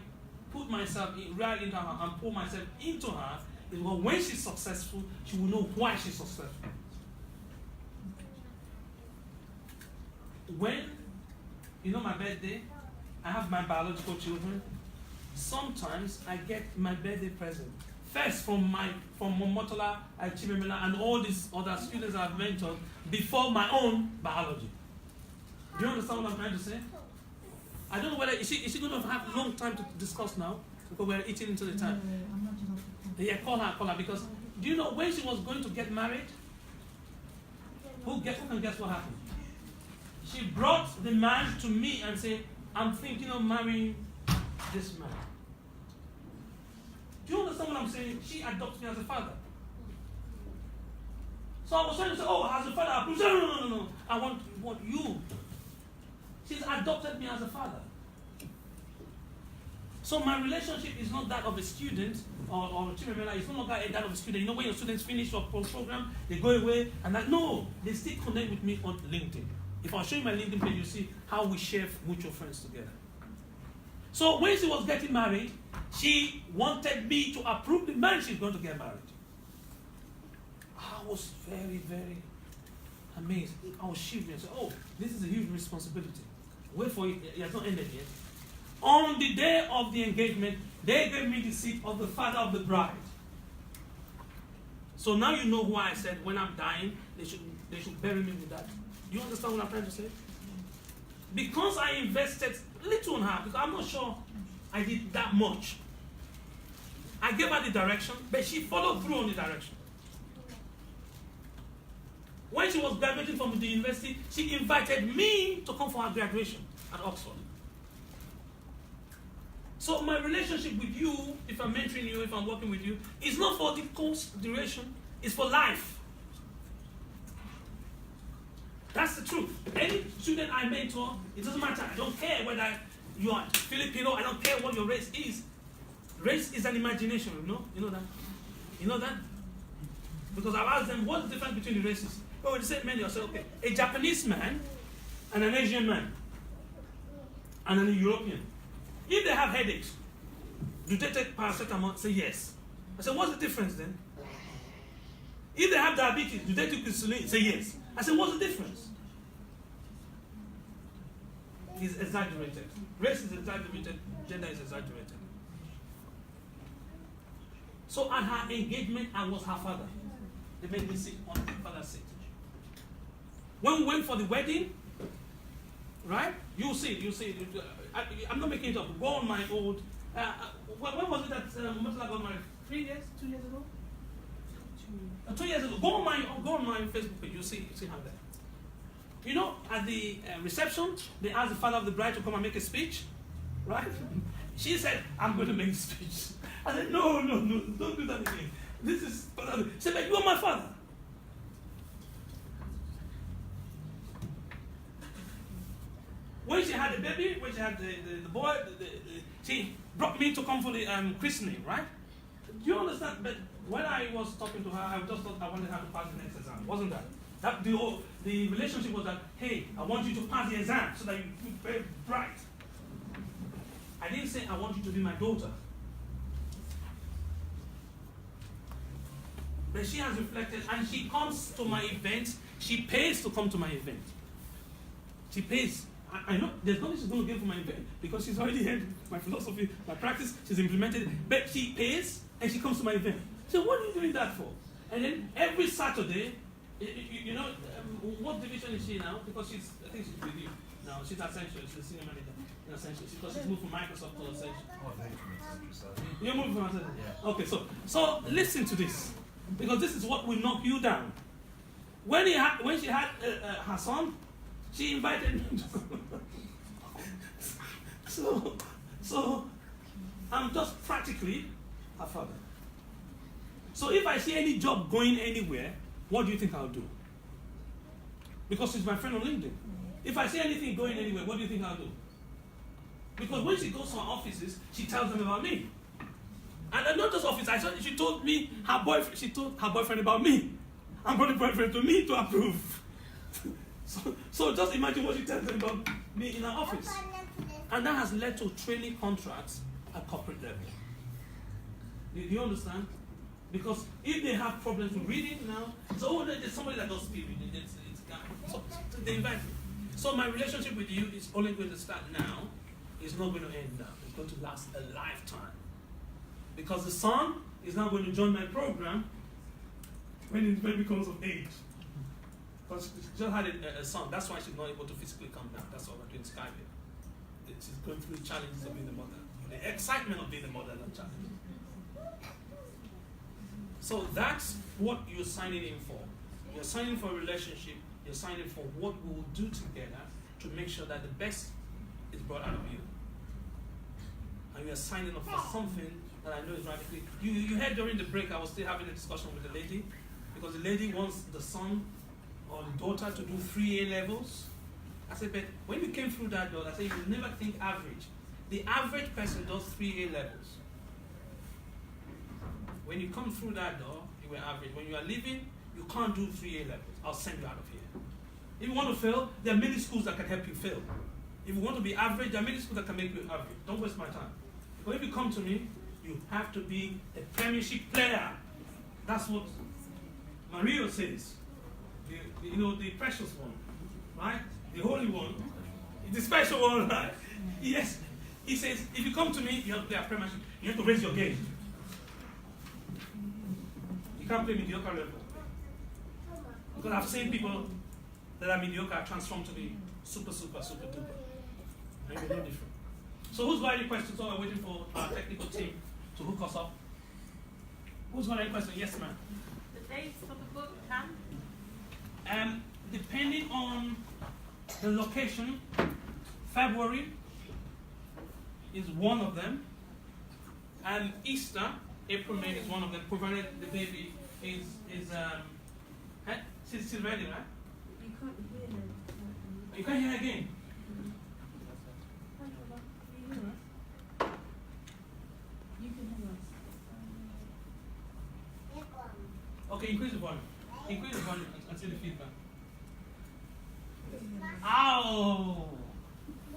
put myself right into her and pour myself into her Well, when she's successful, she will know why she's successful. When, my birthday, I have my biological children. Sometimes I get my birthday present. First from Momotola, Chimemela, and all these other students I've mentored before my own biology. Do you understand what I'm trying to say? I don't know whether, is she going to have a long time to discuss now? Because we're eating into the time. Yeah, call her, because do you know when she was going to get married? Who can guess what happened? She brought the man to me and said, I'm thinking of marrying this man. Do you understand what I'm saying? She adopted me as a father. So I was trying to say, oh, as a father approved. No. I want you. She's adopted me as a father. So my relationship is not that of a student or Chimemela. It's no longer that of a student. You know, when your students finish your program, they go away and no, they still connect with me on LinkedIn. If I show you my LinkedIn page, you see how we share mutual friends together. So when she was getting married, she wanted me to approve the man she's going to get married. I was very, very amazed. I was shivering. I said, oh, this is a huge responsibility. Wait for it. It has not ended yet. On the day of the engagement, they gave me the seat of the father of the bride. So now you know why I said when I'm dying, they should bury me with that. Do you understand what I'm trying to say? Because I invested little on her, because I'm not sure I did that much. I gave her the direction, but she followed through on the direction. When she was graduating from the university, she invited me to come for her graduation at Oxford. So my relationship with you, if I'm mentoring you, if I'm working with you, is not for the course duration, it's for life. That's the truth. Any student I mentor, it doesn't matter. I don't care whether you are Filipino, I don't care what your race is. Race is an imagination, you know? You know that? You know that? Because I've asked them, what's the difference between the races? Oh, they say many. I say, okay, a Japanese man and an Asian man and an European. If they have headaches, do they take paracetamol? Say yes. I said, what's the difference then? If they have diabetes, do they take insulin? Say yes. I said, what's the difference? It's exaggerated. Race is exaggerated. Gender is exaggerated. So at her engagement, I was her father. They made me sit on the father's seat. When we went for the wedding, right? You'll see. I'm not making it up. Go on my old. When was it that Mutala got married? 3 years? 2 years ago? 2 years ago. Go on my Facebook page. You'll see her there. You know, at the reception, they asked the father of the bride to come and make a speech, right? She said, "I'm going to make a speech." I said, "No, don't do that again. This is." She said, "But you are my father." When she had the baby, when she had the boy, she brought me to come for the christening, right? Do you understand? But when I was talking to her, I just thought I wanted her to pass the next exam. Wasn't that? The relationship was that, hey, I want you to pass the exam so that you do very bright. I didn't say I want you to be my daughter. But she has reflected, and she comes to my event. She pays to come to my event. She pays. I know there's nothing she's going to get from my event because she's already heard my philosophy, my practice, she's implemented it. But she pays and she comes to my event. So what are you doing that for? And then every Saturday, you know, what division is she now? Because I think she's with you now. She's Essential. She's the senior manager in Essential. Because she's moved from Microsoft to Essential. Oh, thank you, Essential. You're moving from Essential? Yeah. Okay, so listen to this. Because this is what will knock you down. When she had her son, she invited me to come. So I'm just practically her father. So if I see any job going anywhere, what do you think I'll do? Because she's my friend on LinkedIn. If I see anything going anywhere, what do you think I'll do? Because when she goes to her offices, she tells them about me. And not just office, she told me her boyfriend. She told her boyfriend about me. I'm brought the boyfriend to me to approve. So just imagine what she tells them about me in her office. And that has led to training contracts at corporate level. Do you understand? Because if they have problems with reading now, so there's somebody that does speed reading, it's so they invite me. So my relationship with you is only going to start now. It's not going to end now. It's going to last a lifetime. Because the son is now going to join my program when it becomes of age. Because she just had a son. That's why she's not able to physically come down. That's why we're doing Skype. She's going through the challenges of being the mother. The excitement of being the mother and the challenge. So that's what you're signing in for. You're signing for a relationship. You're signing for what we will do together to make sure that the best is brought out of you. And you're signing up for something that I know is radically. You heard during the break I was still having a discussion with the lady, because the lady wants the son or the daughter to do 3 A levels. I said, but when you came through that door, I said, you will never think average. The average person does 3 A levels. When you come through that door, you were average. When you are leaving, you can't do 3 A levels. I'll send you out of here. If you want to fail, there are many schools that can help you fail. If you want to be average, there are many schools that can make you average. Don't waste my time. But if you come to me, you have to be a premiership player. That's what Mario says. The precious one, right? The holy one, the special one, right? Yes. He says, if you come to me, you have to play a premiership. You have to raise your game. You can't play mediocre level. Because I've seen people that are mediocre transformed to be super, super, super duper. And they're no different. So who's got any questions? So we're waiting for our technical team to hook us up. Who's got any questions? Yes, ma'am. The dates for the book, Cam? Depending on the location, February is one of them. And Easter, April, May is one of them, provided the baby is she's still ready, right? You can't hear them. You can't hear again. You can hear us. Okay, increase the volume. Increase the volume and see the feedback. Ow!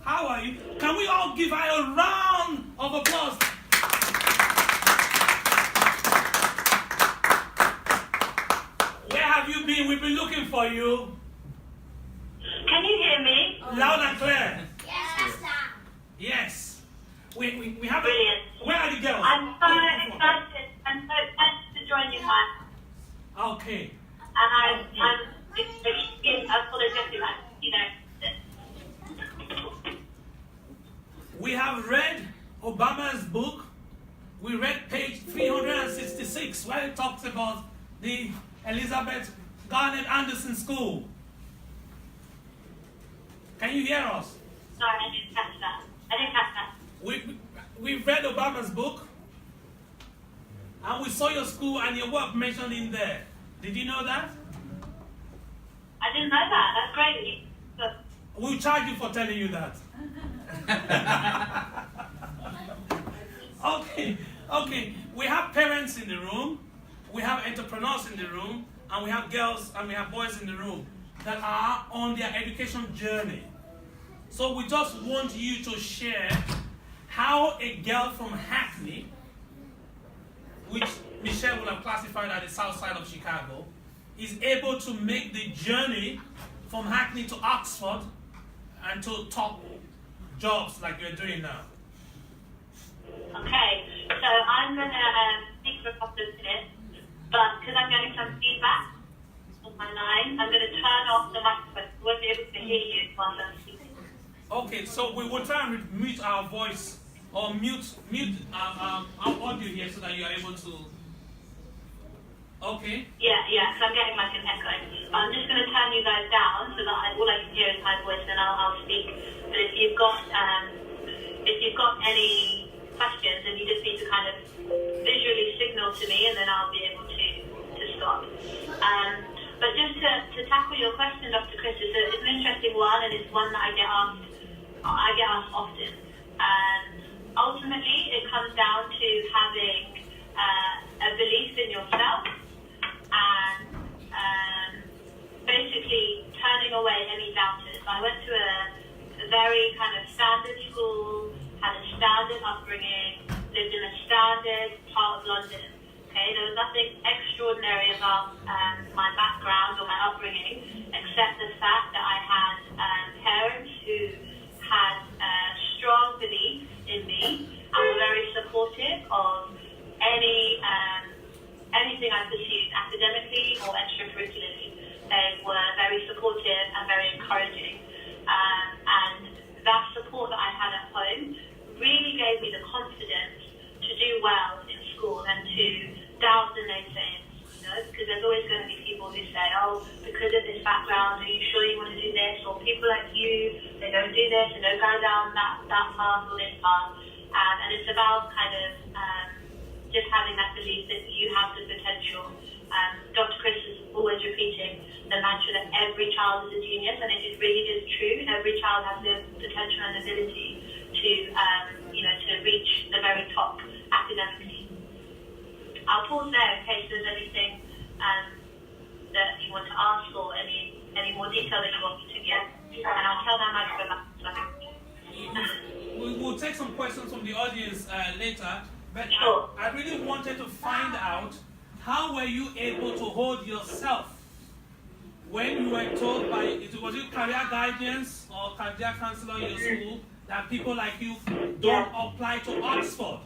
How are you? Can we all give her a round of applause? Where have you been? We've been looking for you. Can you hear me? Loud and clear. Yes. Yes. We have. Brilliant. Where are the girls? I'm so excited. I'm so excited to join you guys. Okay. And I'm apologetic, We have read Obama's book. We read page 366, where it talks about the Elizabeth Garnet Anderson School. Can you hear us? Sorry, I didn't catch that. We've read Obama's book, and we saw your school and your work mentioned in there. Did you know that? I didn't know that. That's great. But We'll charge you for telling you that. Okay. We have parents in the room, we have entrepreneurs in the room, and we have girls and we have boys in the room that are on their education journey. So we just want you to share how a girl from Hackney, which Michelle would have classified as the south side of Chicago, is able to make the journey from Hackney to Oxford and to top jobs like you're doing now. okay, so I'm going to speak for a couple of minutes, but because I'm getting some feedback on my line, I'm going to turn off the microphone. I won't be able to hear you while I'm speaking. Okay, so we will try and mute our voice or mute our audio here so that you are able to. Okay. Yeah, because I'm getting like an echo. I'm just going to turn you guys down so that all I can hear is my voice, and I'll speak. But if you've got any questions, then you just need to kind of visually signal to me, and then I'll be able to stop. But just to tackle your question, Dr. Chris, it's an interesting one, and it's one that I get asked often. Ultimately, it comes down to having a belief in yourself and basically turning away any doubters. I went to a very kind of standard school, had a standard upbringing, lived in a standard part of London. Okay, there was nothing extraordinary about my background or my upbringing, except the fact that I had parents who had strong belief in me and were very supportive of anything I pursued academically or extracurricularly. They were very supportive and very encouraging, and that support that I had at home really gave me the confidence to do well in school and to doubt the naysayers, because there's always going to be people who say, oh, because of this background, are you sure you want to do this? Or people like you, they don't do this, they don't go down that path or this path. And it's about kind of just having that belief that you have the potential. Dr. Chris is always repeating the mantra that every child is a genius, and it really is true. Every child has the potential and ability to reach the very top academically. I'll pause there in case there's anything that you want to ask or any more detail that you want me to get, and I'll tell them We'll take some questions from the audience later, but sure. I really wanted to find out, how were you able to hold yourself when you were told by, was it career guidance or career counselor in your school that people like you don't apply to Oxford?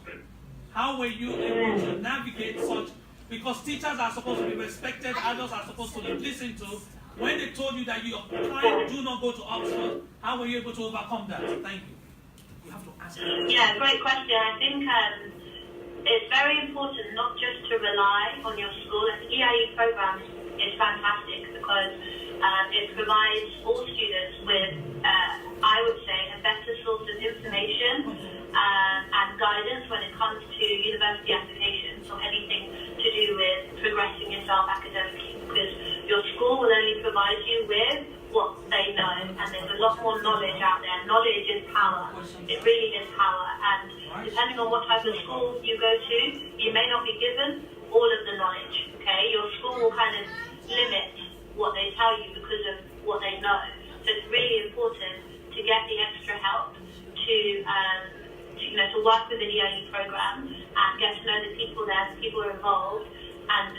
How were you able to navigate such, because teachers are supposed to be respected, adults are supposed to be listened to. When they told you that your client do not go to Oxford, how were you able to overcome that? Thank you. You have to ask. Yeah, great question. I think it's very important not just to rely on your school. The EIE program is fantastic because it provides all students with, I would say, a better source of information and guidance when it comes to university applications or anything to do with progressing yourself academically, because your school will only provide you with what they know, and there's a lot more knowledge out there. Knowledge is power. It really is power, and depending on what type of school you go to, you may not be given all of the knowledge, okay? Your school will kind of limit what they tell you because of what they know. So it's really important to get the extra help to work with the EIE program and get to know the people there, the people who are involved, and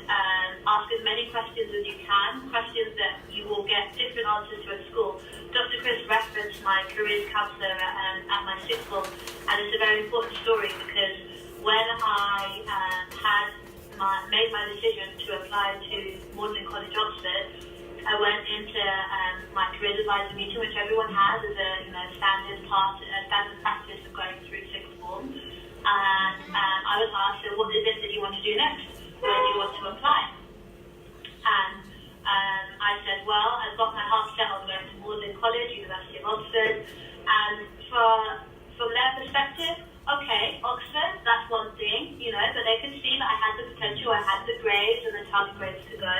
ask as many questions as you can, questions that you will get different answers to at school. Dr. Chris referenced my careers counsellor at my sixth form, and it's a very important story because when I made my decision to apply to Magdalen College, Oxford, I went into my careers advisor meeting, which everyone has as a standard practice of going through sixth form. And I was asked, so what is it that you want to do next? Where do you want to apply? And I said, well, I've got my heart set on going to Magdalen College, University of Oxford. And from their perspective, okay, Oxford, that's one thing, but they could see that I had the potential, I had the grades and the target grades to go.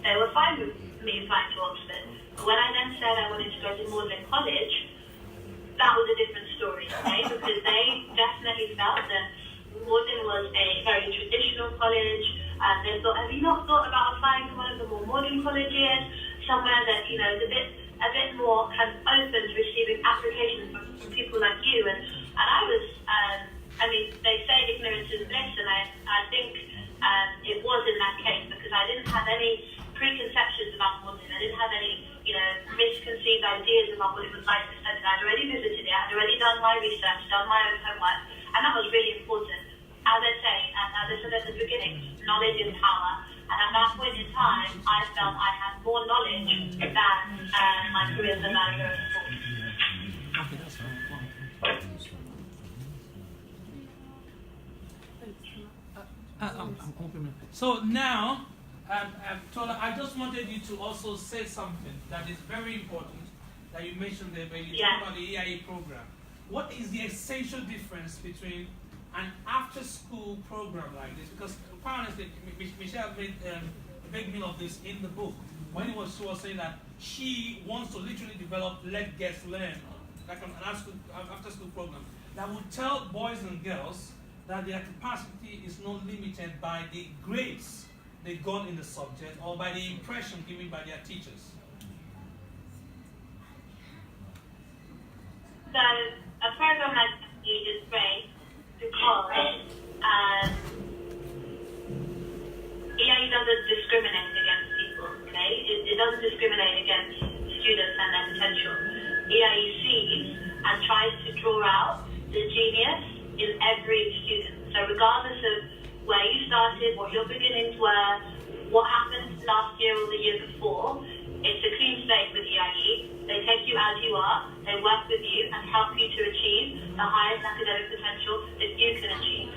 They were fine with me applying to Oxford. But when I then said I wanted to go to Magdalen College, that was a different story, okay? Because they definitely felt that Magdalen was a very traditional college. They thought, have you not thought about applying to one of the more modern colleges, somewhere that is a bit more kind of open to receiving applications from people like you? And I was, they say ignorance is bliss, and I think it was in that case because I didn't have any preconceptions about Magdalen. I didn't have any, misconceived ideas about what it was like to study. I'd already visited it. I'd already done my research, done my own homework, and that was really important. As I say, and as I said at the beginning, knowledge is power. And at that point in time, I felt I had more knowledge than my career as a manager at school. Okay, that's fine. So now, Tola, I just wanted you to also say something that is very important that you mentioned there when you talk about the EIE program. What is the essential difference between an after-school program like this? Because quite honestly, Michelle made a big deal of this in the book when she was saying that she wants to literally develop Let Guests Learn, like an after-school program that would tell boys and girls that their capacity is not limited by the grades they got in the subject or by the impression given by their teachers. So a program like you is great because doesn't discriminate against people, okay? It doesn't discriminate against students and their potential. EIE sees and tries to draw out the genius in every student. So regardless of where you started, what your beginnings were, what happened last year or the year before, it's a clean slate with EIE. They take you as you are, they work with you and help you to achieve the highest academic potential that you can achieve.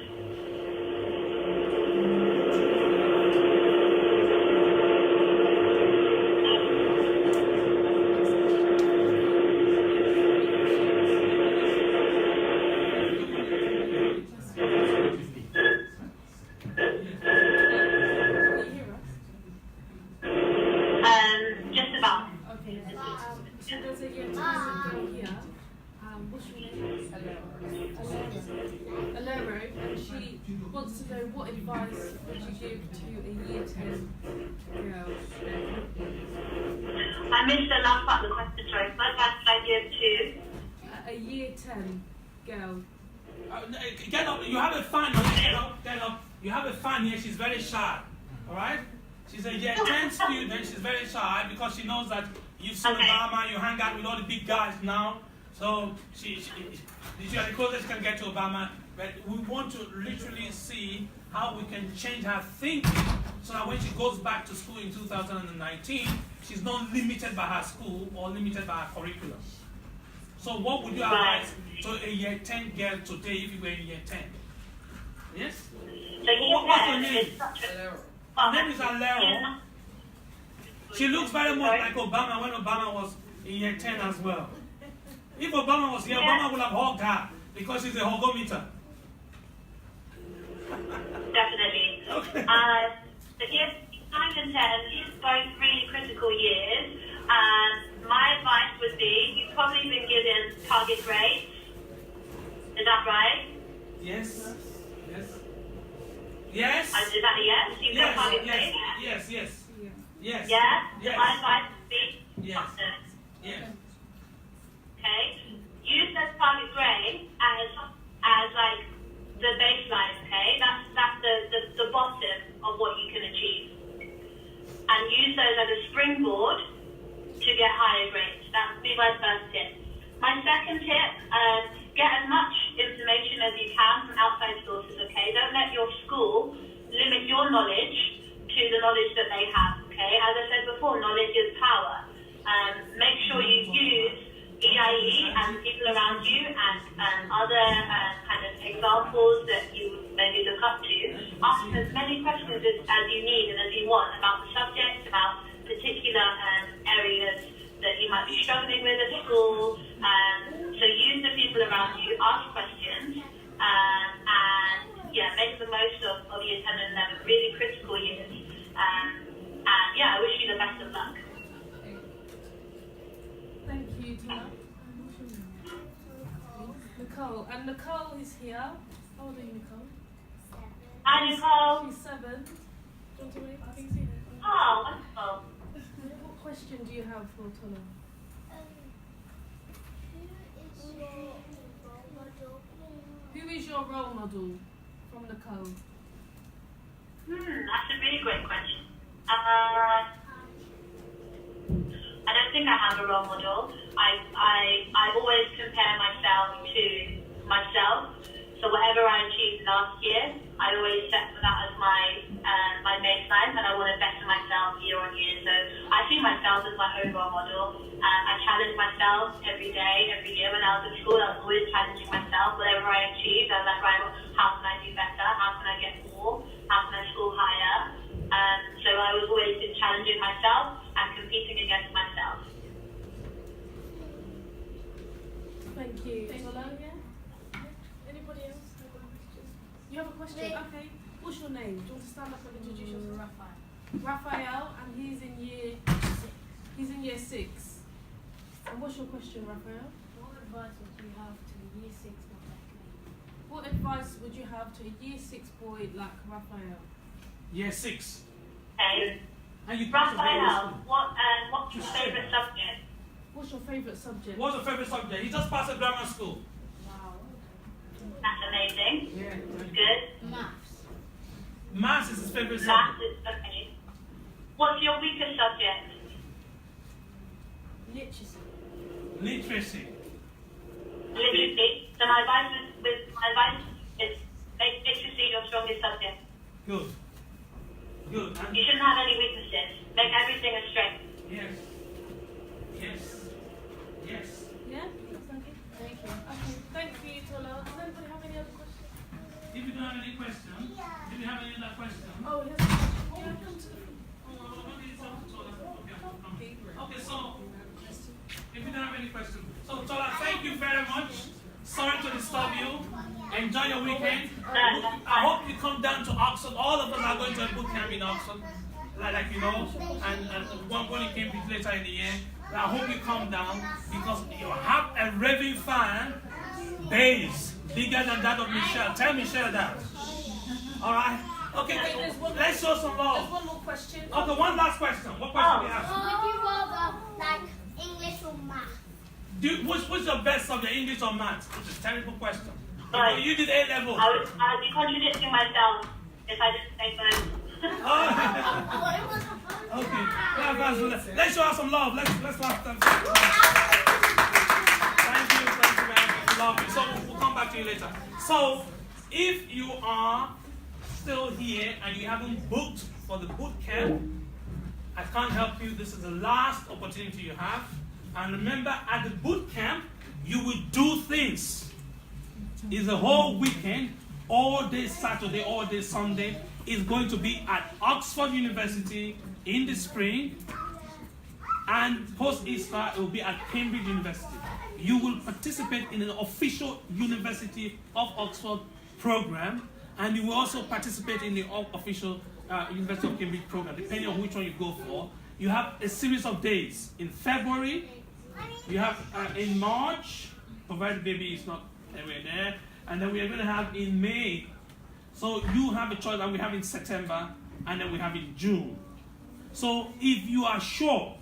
Just about. Okay. So there's a year 10 girl here. What's your name? Alero, and she wants to know what advice would you give to a year 10 girl? I missed the last part of the question, sorry. What advice would I give to? A year 10 girl. Get up. You have a fan. Get up. Get up. You have a fan here. She's very shy. All right. She's a year 10 student. She's very shy because she knows that you've seen Obama. You hang out with all the big guys now. So she's the closest she can get to Obama. But we want to literally see how we can change her thinking so that when she goes back to school in 2019, she's not limited by her school or limited by her curriculum. So what would you advise to a year 10 girl today if you were in year 10? Yes? So What's her name? Her name is Alero. She looks very much like Obama when Obama was in year 10 as well. If Obama was here, Obama would have hugged her because she's a hugometer. Definitely. Okay. The years 9 and 10 is both really critical years. My advice would be, you've probably been given target grades. Is that right? Yes. Yes. Yes. Is that a yes? You've got target grades? Yes. Yes. Yes. Yeah? Yes. My advice would be, Yes. Yes. okay? Use those target grades as like the baseline, okay? That's the bottom of what you can achieve. And use those as a springboard to get higher grades. That would be my first tip. My second tip, get as much information as you can from outside sources, okay? Don't let your school limit your knowledge to the knowledge that they have, okay? As I said before, knowledge is power. Make sure you use EIE and people around you and other kind of examples that you maybe look up to. Ask as many questions as you need and as you want about the subject, about particular areas that you might be struggling with at school. So use the people around you, ask questions, and make the most of year 10 and 11, really critical years. And I wish you the best of luck. Thank you, Tina. Nicole. And Nicole is here. How old are you, Nicole? Hi, Nicole. She's 7. Do you want to wait? I think so. Oh, wonderful. What question do you have for Tola? Who is your role model from Nicole? That's a really great question. I don't think I have a role model. I always compare myself to myself. So whatever I achieved last year, I always set that as my baseline, and I want to better myself year on year. So I see myself as my own role model. I challenge myself every day, every year. When I was at school, I was always challenging myself. Whatever I achieved, I was like, right, how can I do better? How can I get more? How can I score higher? So I was always been challenging myself and competing against myself. Thank you. Tola, yeah? Anybody else have a question? You have a question? Okay. What's your name? Do you want to stand up and introduce yourself? Raphael, and he's in year 6. And what's your question, Raphael? What advice would you have to a year 6 boy like me? What advice would you have to a year 6 boy like Raphael? Year 6. Okay. And you passed the grade Raphael, what's your favourite subject? What's your favourite subject? What's your favorite subject? He just passed a grammar school. Wow. That's amazing. Yeah. Good. Maths. Maths is his favorite Maths subject. is okay. your weakest subject? Literacy. Literacy. Literacy. So my advice is make literacy your strongest subject. Good. Good. And You shouldn't have any weaknesses. Make everything a strength. yes. Yes. Yes. Yeah? Thank you. Okay, thank you, Tola. Does anybody have any other questions? If you don't have any questions, do you have any other questions? Oh, he has a question. Yeah, come to the Okay, so if you don't have any questions, so Tola, thank you very much. Sorry to disturb you. Enjoy your weekend. I hope you come down to Oxford. All of us are going to a boot camp in Oxford, like you know, and one going to later in the year. I hope you come down because you have a raving fan base bigger than that of Michelle. Tell Michelle that. All right. Okay. Let's show some There's love. one more question. Okay. One last question. What question do you have? Would you rather like English or math? What's your best subject, English or maths? It's a terrible question. Right. You did A level. I would be contradicting myself if I didn't say both. Okay. Let's show her some love. Let's laugh them. Thank you very much. Love you. So we'll come back to you later. So if you are still here and you haven't booked for the boot camp, I can't help you. This is the last opportunity you have. And remember, at the boot camp, you will do things. It's a whole weekend, all day Saturday, all day Sunday. Is going to be at Oxford University in the spring, and post-Easter it will be at Cambridge University. You will participate in an official University of Oxford program, and you will also participate in the official University of Cambridge program, depending on which one you go for. You have a series of days in February, you have in March, provided the baby is not anywhere there, and then we are going to have in May. So you have a choice, and we have in September, and then we have in June. So if you are sure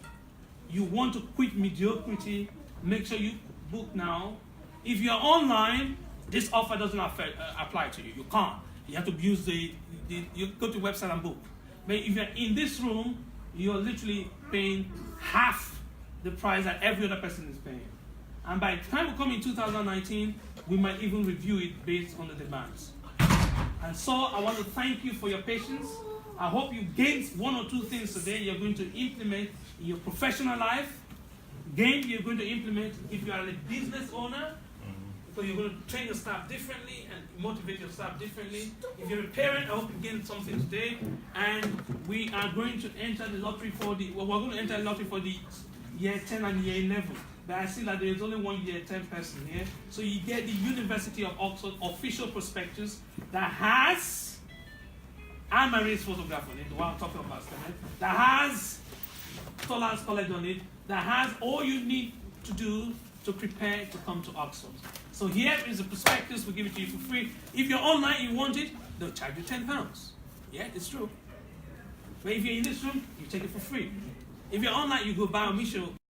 you want to quit mediocrity, make sure you book now. If you're online, this offer doesn't apply to you. You can't. You have to use you go to the website and book. But if you're in this room, you're literally paying half the price that every other person is paying. And by the time we come in 2019, we might even review it based on the demands. And so I want to thank you for your patience. I hope you gained one or two things today you're going to implement in your professional life. Gain you're going to implement if you are a business owner, because you're going to train your staff differently and motivate your staff differently. If you're a parent, I hope you gained something today. And we are going to enter the lottery for we're going to enter the lottery for the year 10 and year 11. But I see that there is only one year 10 person here. So you get the University of Oxford official prospectus that has Anne-Marie's photograph on it, the one I'm talking about, that has Tola's College on it, that has all you need to do to prepare to come to Oxford. So here is the prospectus, we give it to you for free. If you're online, you want it, they'll charge you £10. Yeah, it's true. But if you're in this room, you take it for free. If you're online, you go buy a Michelle.